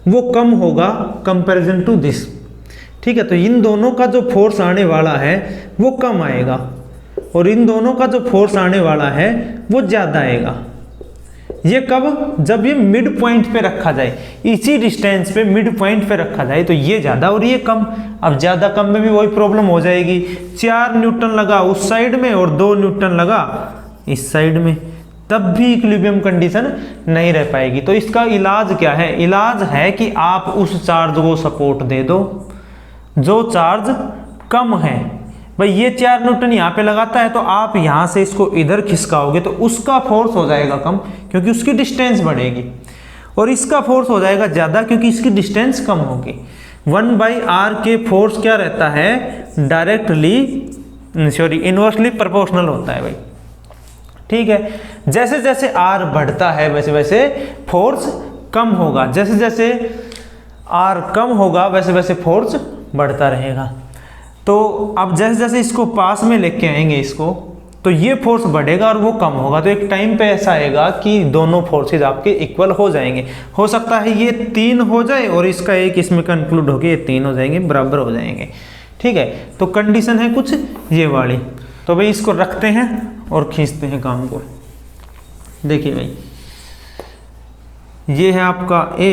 वो कम होगा कंपैरिजन टू दिस, ठीक है। तो इन दोनों का जो फोर्स आने वाला है वो कम आएगा, और इन दोनों का जो फोर्स आने वाला है वो ज़्यादा आएगा। ये कब, जब ये मिड पॉइंट पे रखा जाए, इसी डिस्टेंस पे मिड पॉइंट पे रखा जाए तो ये ज़्यादा और ये कम। अब ज़्यादा कम में भी वही प्रॉब्लम हो जाएगी, 4 न्यूटन लगा उस साइड में और 2 न्यूटन लगा इस साइड में, तब भी इक्विलिब्रियम कंडीशन नहीं रह पाएगी। तो इसका इलाज क्या है, इलाज है कि आप उस चार्ज को सपोर्ट दे दो जो चार्ज कम है। भाई ये 4 न्यूटन यहाँ पे लगाता है, तो आप यहाँ से इसको इधर खिसकाओगे तो उसका फोर्स हो जाएगा कम, क्योंकि उसकी डिस्टेंस बढ़ेगी, और इसका फोर्स हो जाएगा ज़्यादा क्योंकि इसकी डिस्टेंस कम होगी। 1/r के फोर्स क्या रहता है, डायरेक्टली इनवर्सली प्रोपोर्शनल होता है भाई, ठीक है। जैसे जैसे r बढ़ता है वैसे वैसे फोर्स कम होगा, जैसे जैसे r कम होगा वैसे वैसे फोर्स बढ़ता रहेगा। तो अब जैसे जैसे इसको पास में लेके आएंगे इसको, तो ये फोर्स बढ़ेगा और वो कम होगा, तो एक टाइम पे ऐसा आएगा कि दोनों फोर्सेज आपके इक्वल हो जाएंगे। हो सकता है ये 3 हो जाए और इसका एक इसमें कंक्लूड होके ये 3 हो जाएंगे, बराबर हो जाएंगे, ठीक है। तो कंडीशन है कुछ ये वाली। तो भाई इसको रखते हैं और खींचते हैं काम को। देखिए भाई ये है आपका A,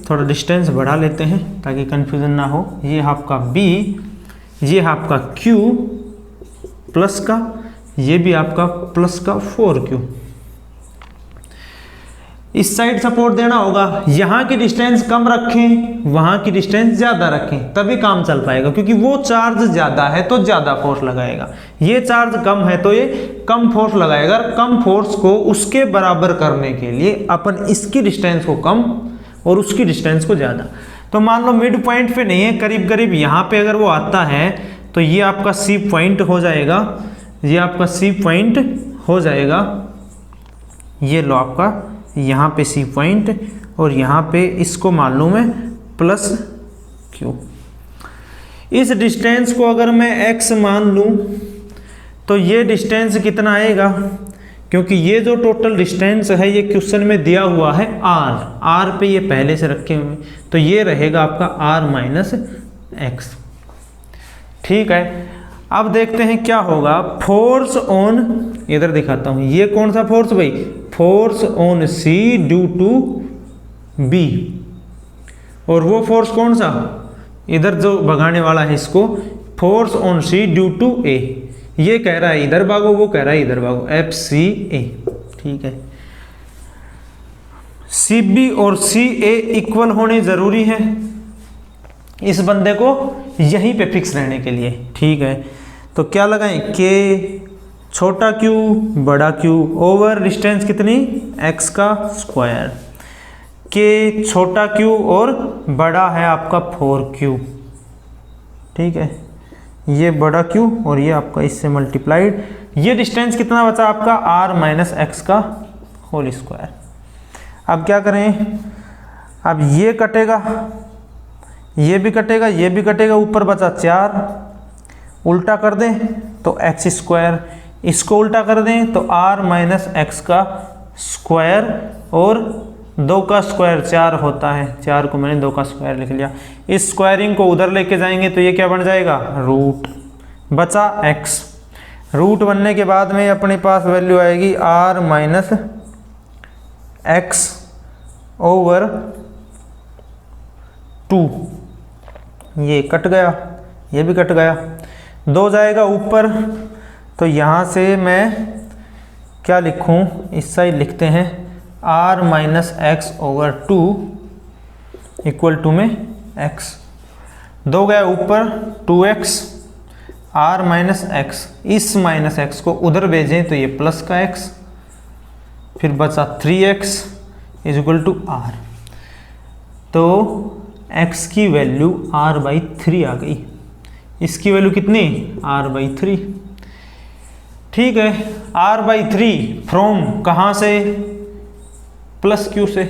थोड़ा डिस्टेंस बढ़ा लेते हैं ताकि कंफ्यूजन ना हो। ये है आपका B, ये है आपका Q प्लस का, ये भी आपका प्लस का 4Q। इस साइड सपोर्ट देना होगा, यहाँ की डिस्टेंस कम रखें, वहाँ की डिस्टेंस ज़्यादा रखें, तभी काम चल पाएगा, क्योंकि वो चार्ज ज़्यादा है तो ज़्यादा फोर्स लगाएगा, ये चार्ज कम है तो ये कम फोर्स लगाएगा। कम फोर्स को उसके बराबर करने के लिए अपन इसकी डिस्टेंस को कम और उसकी डिस्टेंस को ज़्यादा। तो मान लो मिड पॉइंट पे नहीं है, करीब करीब यहाँ पे अगर वो आता है तो ये आपका C पॉइंट हो जाएगा, ये आपका C पॉइंट हो जाएगा, ये लो आपका यहाँ पे C पॉइंट, और यहाँ पे इसको मालूम है प्लस Q। इस डिस्टेंस को अगर मैं x मान लूँ तो ये डिस्टेंस कितना आएगा, क्योंकि ये जो टोटल डिस्टेंस है ये क्वेश्चन में दिया हुआ है r पे ये पहले से रखे हुए, तो ये रहेगा आपका r माइनस x, ठीक है। अब देखते हैं क्या होगा, फोर्स ऑन, इधर दिखाता हूँ, ये कौन सा फोर्स भाई, force on C due to B, और वो फोर्स कौन सा, इधर जो भगाने वाला है इसको, force on C due to A। ये कह रहा है इधर भागो, वो कह रहा है इधर भागो, FCA, ठीक है। CB और CA इक्वल होने जरूरी है इस बंदे को यहीं पे फिक्स रहने के लिए, ठीक है। तो क्या लगाएं, K छोटा q बड़ा Q ओवर डिस्टेंस कितनी, x का स्क्वायर। K छोटा q और बड़ा है आपका 4q, ठीक है। ये बड़ा Q और ये आपका इससे मल्टीप्लाइड, ये डिस्टेंस कितना बचा आपका r माइनस एक्स का होल स्क्वायर। अब क्या करें, अब ये कटेगा, ये भी कटेगा, ये भी कटेगा, ऊपर बचा 4, उल्टा कर दें तो एक्स स्क्वायर, इसको उल्टा कर दें तो r माइनस एक्स का स्क्वायर, और 2 का स्क्वायर 4 होता है, 4 को मैंने 2 का स्क्वायर लिख लिया। इस स्क्वायरिंग को उधर लेके जाएंगे तो ये क्या बन जाएगा, रूट, बचा x। रूट बनने के बाद में अपने पास वैल्यू आएगी r माइनस एक्स ओवर 2, ये कट गया, ये भी कट गया, 2 जाएगा ऊपर, तो यहाँ से मैं क्या लिखूँ, इस साइड लिखते हैं r minus x over 2 equal to में x, 2 गया ऊपर 2x, r माइनस एक्स, इस माइनस एक्स को उधर भेजें तो ये प्लस का x, फिर बचा 3x is equal to r। तो x की वैल्यू r/3 आ गई, इसकी वैल्यू कितनी, r/3, ठीक है। r/3 फ्रॉम कहाँ से, प्लस q से,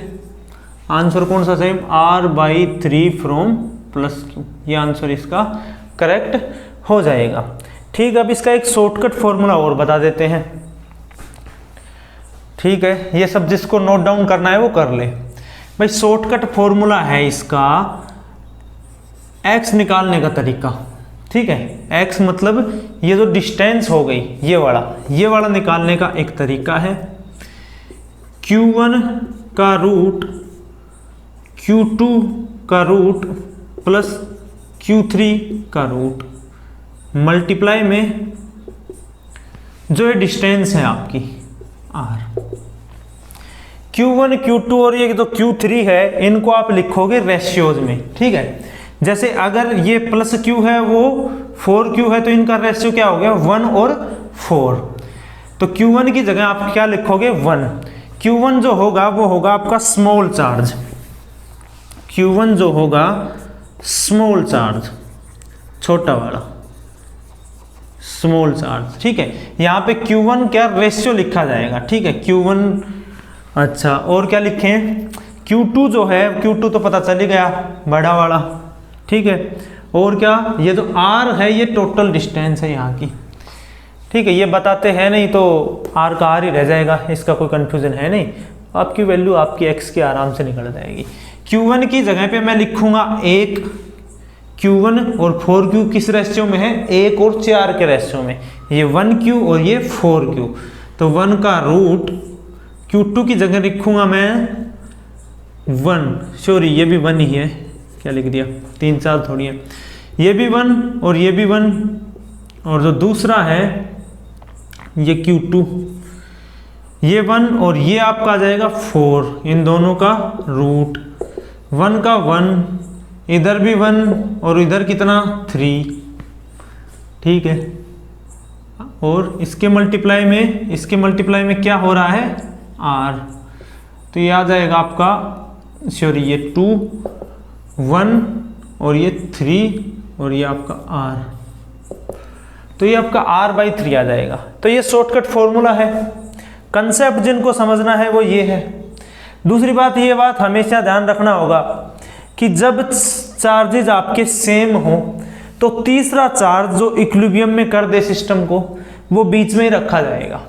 आंसर कौन सा same, r/3 from plus q, ये आंसर इसका करेक्ट हो जाएगा, ठीक। अब इसका एक शॉर्टकट फॉर्मूला और बता देते हैं, ठीक है। ये सब जिसको नोट डाउन करना है वो कर ले भाई। शॉर्टकट फॉर्मूला है इसका x निकालने का तरीका, ठीक है। x मतलब ये जो डिस्टेंस हो गई ये वाला निकालने का एक तरीका है। q1 का रूट q2 का रूट प्लस q3 का रूट मल्टीप्लाई में जो ये डिस्टेंस है आपकी r, q1 q2 और ये जो q3 है इनको आप लिखोगे रेशियोज में, ठीक है। जैसे अगर ये प्लस q है वो 4q है तो इनका रेशियो क्या हो गया 1 और 4, तो q1 की जगह आप क्या लिखोगे 1। q1 जो होगा वो होगा आपका स्मॉल चार्ज, q1 जो होगा स्मॉल चार्ज, छोटा वाला स्मॉल चार्ज, ठीक है। यहाँ पे q1 क्या रेशियो लिखा जाएगा, ठीक है, q1। अच्छा और क्या लिखें, q2 जो है, q2 तो पता चल ही गया बड़ा वाला, ठीक है। और क्या, ये जो r है ये टोटल डिस्टेंस है यहाँ की, ठीक है। ये बताते हैं नहीं तो r का r ही रह जाएगा, इसका कोई कंफ्यूजन है नहीं, आपकी वैल्यू आपकी x की आराम से निकल जाएगी। q1 की जगह पे मैं लिखूंगा 1, q1 और 4q किस रेशियो में है, 1 और 4 के रेशियो में, ये 1q और ये 4q, तो 1 का रूट q2 की जगह लिखूंगा मैं 1, सॉरी ये भी 1 ही है, क्या लिख दिया, 3 4 थोड़ी है, ये भी 1 और ये भी 1, और जो दूसरा है ये q2, ये 1 और ये आपका आ जाएगा 4, इन दोनों का रूट, 1 का 1, इधर भी 1 और इधर कितना 3, ठीक है। और इसके मल्टीप्लाई में क्या हो रहा है r, तो ये आ जाएगा आपका, सॉरी ये 2 1 और ये 3 और ये आपका r, तो ये आपका r/3 आ जाएगा। तो ये शॉर्टकट फॉर्मूला है, कंसेप्ट जिनको समझना है वो ये है। दूसरी बात, ये बात हमेशा ध्यान रखना होगा कि जब चार्जेज आपके सेम हो तो तीसरा चार्ज जो इक्विलिब्रियम में कर दे सिस्टम को वो बीच में ही रखा जाएगा,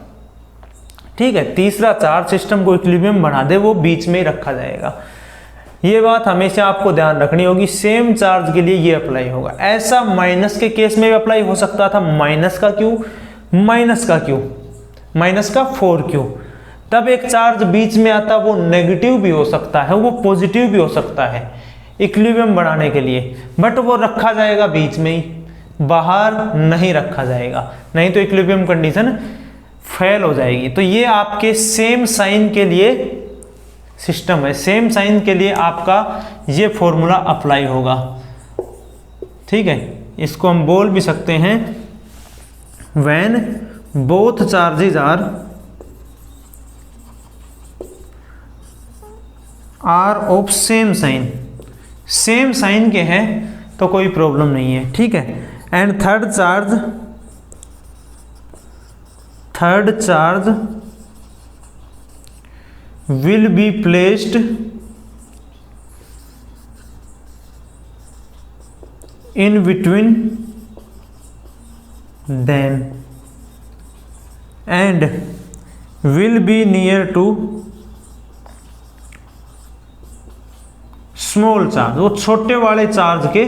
ठीक है। तीसरा चार्ज सिस्टम को इक्विलिब्रियम बना दे वो बीच में ही रखा जाएगा, ये बात हमेशा आपको ध्यान रखनी होगी। सेम चार्ज के लिए ये अप्लाई होगा। ऐसा माइनस के केस में भी अप्लाई हो सकता था, माइनस का क्यू, माइनस का 4q, तब एक चार्ज बीच में आता वो नेगेटिव भी हो सकता है, वो पॉजिटिव भी हो सकता है इक्विलिब्रियम बनाने के लिए, बट वो रखा जाएगा बीच में ही। बाहर नहीं रखा जाएगा, नहीं तो इक्विलिब्रियम कंडीशन फेल हो जाएगी। तो ये आपके सेम साइन के लिए सिस्टम है, सेम साइन के लिए आपका ये फॉर्मूला अप्लाई होगा। ठीक है, इसको हम बोल भी सकते हैं when both charges are of same sign, same sign के हैं तो कोई प्रॉब्लम नहीं है। ठीक है, and third charge will be placed in between them and will be near to small charge, वो छोटे वाले चार्ज के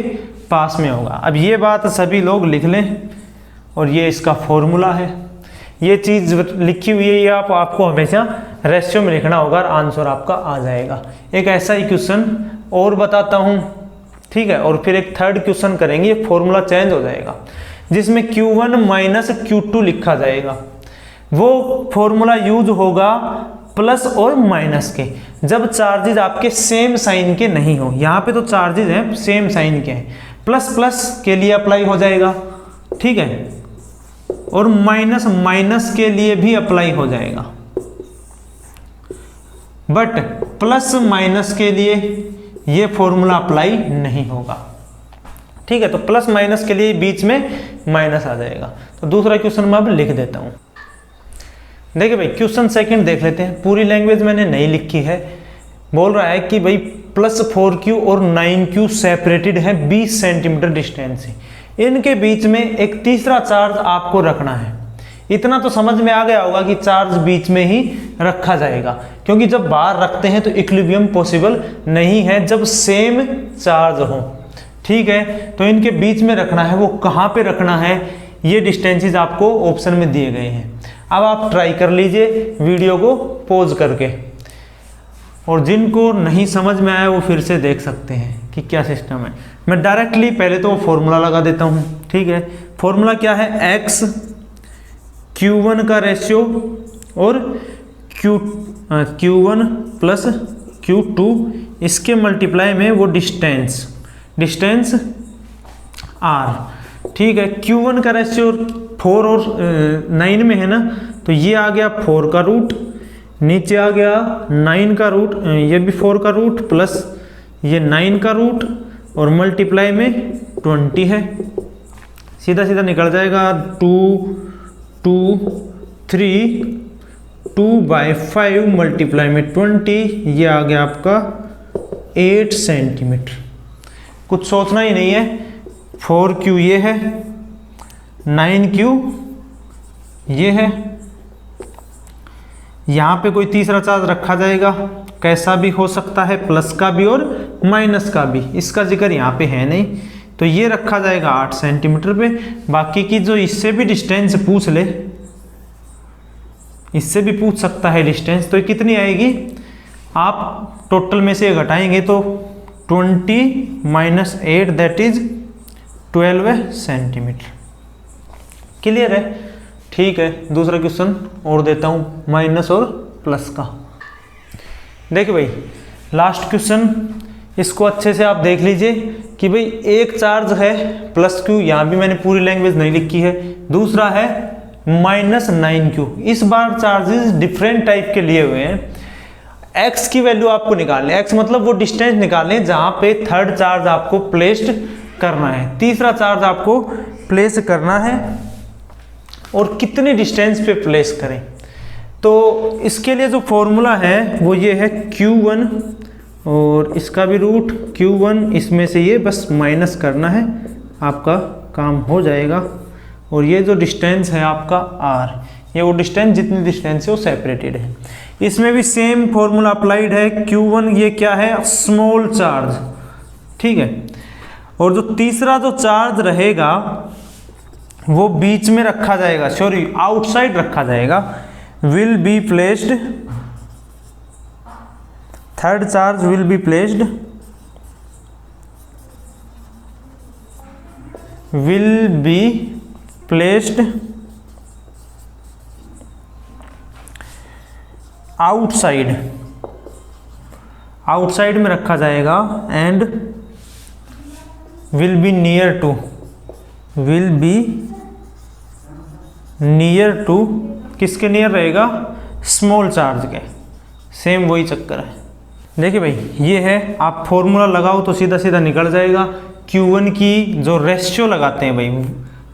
पास में होगा। अब ये बात सभी लोग लिख लें, और ये इसका फॉर्मूला है, ये चीज़ लिखी हुई है, ये आपको हमेशा रेशियो में लिखना होगा और आंसर आपका आ जाएगा। एक ऐसा ही क्वेश्चन और बताता हूँ, ठीक है, और फिर एक थर्ड क्वेश्चन करेंगे, ये फॉर्मूला चेंज हो जाएगा, जिसमें Q1 माइनस Q2 लिखा जाएगा। वो फॉर्मूला यूज होगा प्लस और माइनस के, जब चार्जेस आपके सेम साइन के नहीं हो। यहाँ पे तो चार्जेस हैं सेम साइन के हैं, प्लस प्लस के लिए अप्लाई हो जाएगा, ठीक है, और माइनस माइनस के लिए भी अप्लाई हो जाएगा, बट प्लस माइनस के लिए ये फॉर्मूला अप्लाई नहीं होगा। ठीक है, तो प्लस माइनस के लिए बीच में माइनस आ जाएगा। तो दूसरा क्वेश्चन मैं अब लिख देता हूं। देखिए भाई, क्वेश्चन सेकंड देख लेते हैं। पूरी लैंग्वेज मैंने नहीं लिखी है। बोल रहा है कि भाई प्लस 4Q और 9Q सेपरेटेड है 20 सेंटीमीटर डिस्टेंस से, इनके बीच में एक तीसरा चार्ज आपको रखना है। इतना तो समझ में आ गया होगा कि चार्ज बीच में ही रखा जाएगा, क्योंकि जब बाहर रखते हैं तो इक्विलिब्रियम पॉसिबल नहीं है जब सेम चार्ज हो। ठीक है, तो इनके बीच में रखना है। वो कहाँ पे रखना है, ये डिस्टेंसेस आपको ऑप्शन में दिए गए हैं। अब आप ट्राई कर लीजिए वीडियो को पॉज करके, और जिनको नहीं समझ में आया वो फिर से देख सकते हैं कि क्या सिस्टम है। मैं डायरेक्टली पहले तो फॉर्मूला लगा देता हूँ। ठीक है, फॉर्मूला क्या है, x Q1 का रेशियो और Q1 प्लस Q2, इसके मल्टीप्लाई में वो डिस्टेंस R। ठीक है, Q1 का रेशियो 4 और 9 में है ना, तो ये आ गया 4 का रूट, नीचे आ गया 9 का रूट, ये भी 4 का रूट प्लस ये 9 का रूट, और मल्टीप्लाई में 20 है। सीधा सीधा निकल जाएगा 2/5 मल्टीप्लाई में 20, ये आ गया आपका 8 सेंटीमीटर। कुछ सोचना ही नहीं है। 4Q ये है, 9Q ये है, यहाँ पे कोई तीसरा चार्ज रखा जाएगा, कैसा भी हो सकता है, प्लस का भी और माइनस का भी, इसका जिक्र यहाँ पे है नहीं, तो ये रखा जाएगा 8 सेंटीमीटर पे। बाकी की जो इससे भी डिस्टेंस पूछ ले, इससे भी पूछ सकता है डिस्टेंस, तो ये कितनी आएगी, आप टोटल में से घटाएंगे तो 20 - 8 दैट इज 12 सेंटीमीटर। क्लियर है? ठीक है, दूसरा क्वेश्चन और देता हूँ माइनस और प्लस का। देखिए भाई, लास्ट क्वेश्चन, इसको अच्छे से आप देख लीजिए कि भाई एक चार्ज है प्लस Q, यहाँ भी मैंने पूरी लैंग्वेज नहीं लिखी है। दूसरा है -9Q। इस बार चार्जेस डिफरेंट टाइप के लिए हुए हैं। x की वैल्यू आपको निकालनी, x मतलब वो डिस्टेंस निकालनी जहाँ पे थर्ड चार्ज आपको प्लेस्ड करना है, तीसरा चार्ज आपको प्लेस करना है, और कितनी डिस्टेंस पे प्लेस करें। तो इसके लिए जो फॉर्मूला है वो ये है Q1, और इसका भी रूट Q1, इसमें से ये बस माइनस करना है, आपका काम हो जाएगा। और ये जो डिस्टेंस है आपका R, ये वो डिस्टेंस जितनी डिस्टेंस है वो सेपरेटेड है। इसमें भी सेम फॉर्मूला अप्लाइड है। Q1 ये क्या है, स्मॉल चार्ज, ठीक है, और जो तीसरा जो चार्ज रहेगा वो बीच में रखा जाएगा, सॉरी आउटसाइड रखा जाएगा, will be placed, third charge will be placed will be placed outside, outside में रखा जाएगा, and will be near to, will be near to, किसके नियर रहेगा, स्मॉल चार्ज के। सेम वही चक्कर है। देखिए भाई ये है, आप फॉर्मूला लगाओ तो सीधा सीधा निकल जाएगा। Q1 की जो रेशियो लगाते हैं भाई,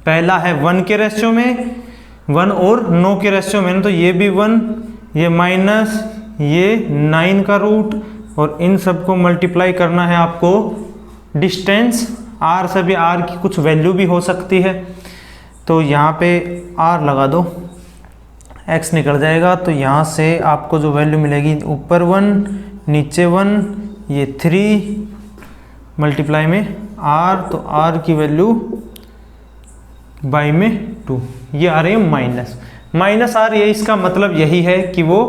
पहला है 1 के रेशियो में, 1 और 9 के रेशियो में, तो ये भी 1, ये माइनस ये 9 का रूट, और इन सबको मल्टीप्लाई करना है आपको डिस्टेंस r से भी, r की कुछ वैल्यू भी हो सकती है, तो यहाँ पे r लगा दो, x निकल जाएगा। तो यहाँ से आपको जो वैल्यू मिलेगी, ऊपर 1 नीचे 1, ये 3 मल्टीप्लाई में r, तो r की वैल्यू बाई में 2, ये आ रही है माइनस r। ये इसका मतलब यही है कि वो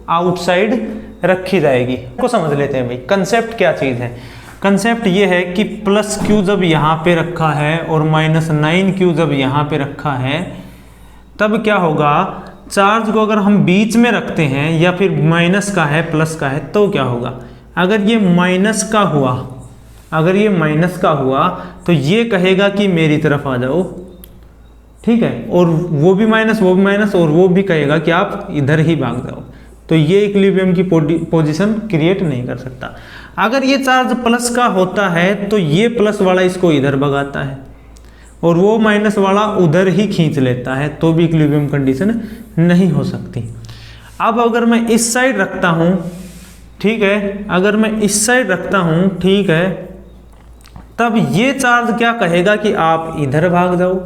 आउटसाइड रखी जाएगी। को समझ लेते हैं भाई कंसेप्ट क्या चीज़ है। कंसेप्ट ये है कि प्लस q जब यहाँ पे रखा है और -9q जब यहाँ पे रखा है, तब क्या होगा, चार्ज को अगर हम बीच में रखते हैं या फिर माइनस का है प्लस का है, तो क्या होगा, अगर ये माइनस का हुआ, अगर ये माइनस का हुआ तो ये कहेगा कि मेरी तरफ आ जाओ, ठीक है, और वो भी माइनस, वो भी माइनस, और वो भी कहेगा कि आप इधर ही भाग जाओ। तो ये इक्विलिब्रियम की पोजीशन क्रिएट नहीं कर सकता। अगर ये चार्ज प्लस का होता है तो ये प्लस वाला इसको इधर भगाता है और वो माइनस वाला उधर ही खींच लेता है, तो भी इक्विलिब्रियम कंडीशन नहीं हो सकती। अब अगर मैं इस साइड रखता हूँ, ठीक है, अगर मैं इस साइड रखता हूँ, ठीक है, तब ये चार्ज क्या कहेगा कि आप इधर भाग जाओ,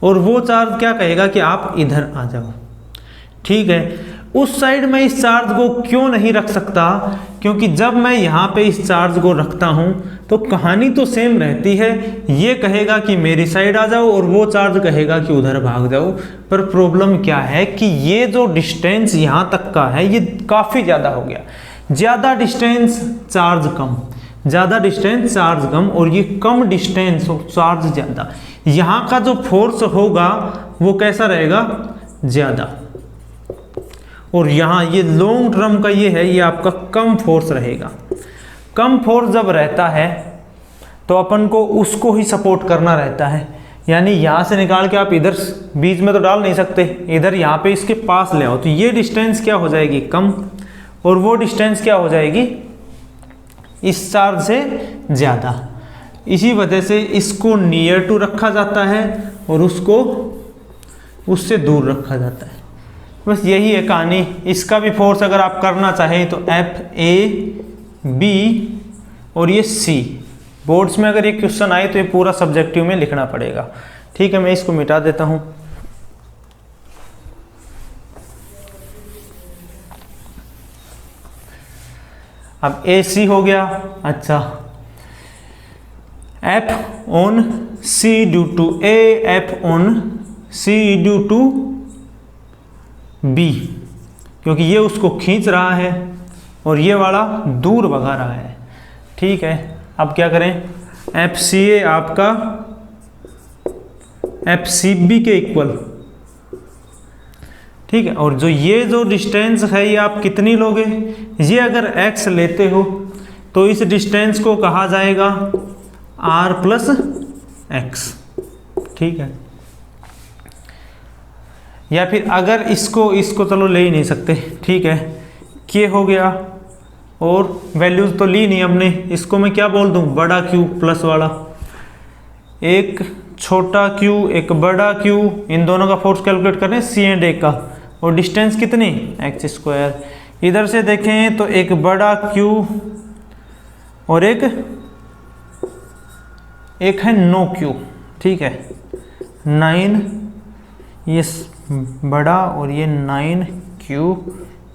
और वो चार्ज क्या कहेगा कि आप इधर आ जाओ, ठीक है। उस साइड में इस चार्ज को क्यों नहीं रख सकता, क्योंकि जब मैं यहाँ पे इस चार्ज को रखता हूँ तो कहानी तो सेम रहती है, ये कहेगा कि मेरी साइड आ जाओ और वो चार्ज कहेगा कि उधर भाग जाओ। पर प्रॉब्लम क्या है कि ये जो डिस्टेंस यहाँ तक का है ये काफ़ी ज़्यादा हो गया, ज़्यादा डिस्टेंस चार्ज कम, ज़्यादा डिस्टेंस चार्ज कम, और ये कम डिस्टेंस चार्ज ज़्यादा। यहाँ का जो फोर्स होगा वो कैसा रहेगा, ज़्यादा, और यहाँ ये लॉन्ग टर्म का ये है, ये आपका कम फोर्स रहेगा। कम फोर्स जब रहता है तो अपन को उसको ही सपोर्ट करना रहता है, यानी यहाँ से निकाल के आप इधर बीच में तो डाल नहीं सकते, इधर यहाँ पे इसके पास ले आओ, तो ये डिस्टेंस क्या हो जाएगी, कम, और वो डिस्टेंस क्या हो जाएगी, इस चार्ज से ज़्यादा। इसी वजह से इसको नियर टू रखा जाता है और उसको उससे दूर रखा जाता है। बस यही है कहानी। इसका भी फोर्स अगर आप करना चाहें तो FA B और ये C, बोर्ड्स में अगर ये क्वेश्चन आए तो ये पूरा सब्जेक्टिव में लिखना पड़ेगा, ठीक है। मैं इसको मिटा देता हूँ। अब AC हो गया, अच्छा, F on C due to A, F on C due to B, क्योंकि ये उसको खींच रहा है और ये वाला दूर भगा रहा है, ठीक है। अब क्या करें, FCA आपका FCB के इक्वल, ठीक है, और जो ये जो डिस्टेंस है ये आप कितनी लोगे, ये अगर x लेते हो तो इस डिस्टेंस को कहा जाएगा r प्लस x, ठीक है। या फिर अगर इसको चलो ले ही नहीं सकते, ठीक है, के हो गया, और वैल्यूज तो ली नहीं हमने, इसको मैं क्या बोल दूं, बड़ा Q प्लस वाला, एक छोटा Q एक बड़ा Q, इन दोनों का फोर्स कैलकुलेट करें C एंड A का, और डिस्टेंस कितनी, x स्क्वायर। इधर से देखें तो एक बड़ा Q और एक है नो Q, ठीक है, 9 ये बड़ा और ये 9Q,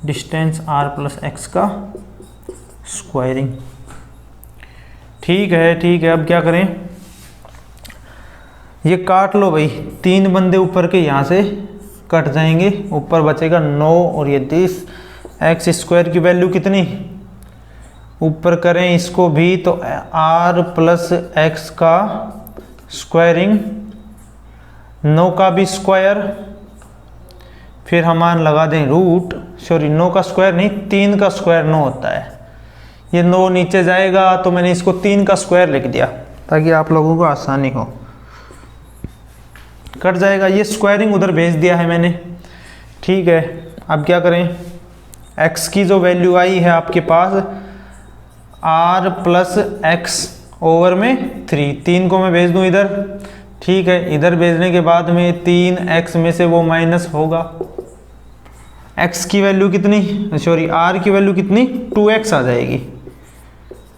distance r plus x का स्क्वायरिंग, ठीक है, ठीक है। अब क्या करें, ये काट लो भाई, 3 बंदे ऊपर के यहाँ से कट जाएंगे, ऊपर बचेगा 9 और ये 10, x स्क्वायर की वैल्यू कितनी, ऊपर करें इसको भी तो r प्लस x का स्क्वायरिंग 9 का भी स्क्वायर, फिर हम मान लगा दें रूट, सॉरी 9 का स्क्वायर नहीं, 3 का स्क्वायर 9 होता है। ये 9 नीचे जाएगा तो मैंने इसको 3 का स्क्वायर लिख दिया ताकि आप लोगों को आसानी हो, कट जाएगा। ये स्क्वायरिंग उधर भेज दिया है मैंने, ठीक है। अब क्या करें, x की जो वैल्यू आई है आपके पास r प्लस एक्स ओवर में 3 को मैं भेज दूं इधर, ठीक है। इधर भेजने के बाद में 3x में से वो माइनस होगा, x की वैल्यू कितनी, सॉरी r की वैल्यू कितनी, 2x आ जाएगी,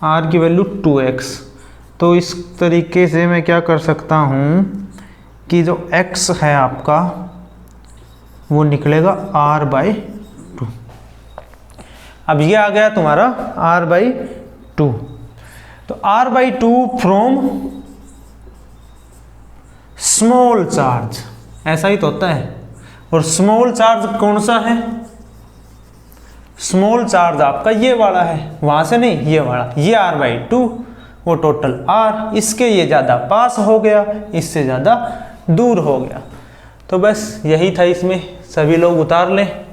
r की वैल्यू 2x। तो इस तरीके से मैं क्या कर सकता हूँ कि जो x है आपका वो निकलेगा r/2। अब ये आ गया तुम्हारा r/2। तो r/2 फ्रॉम स्मॉल चार्ज, ऐसा ही तो होता है। और स्मॉल चार्ज कौन सा है, स्मॉल चार्ज आपका ये वाला है, वहां से नहीं, ये वाला, ये r/2, वो टोटल r, इसके ये ज़्यादा पास हो गया, इससे ज़्यादा दूर हो गया। तो बस यही था इसमें, सभी लोग उतार लें।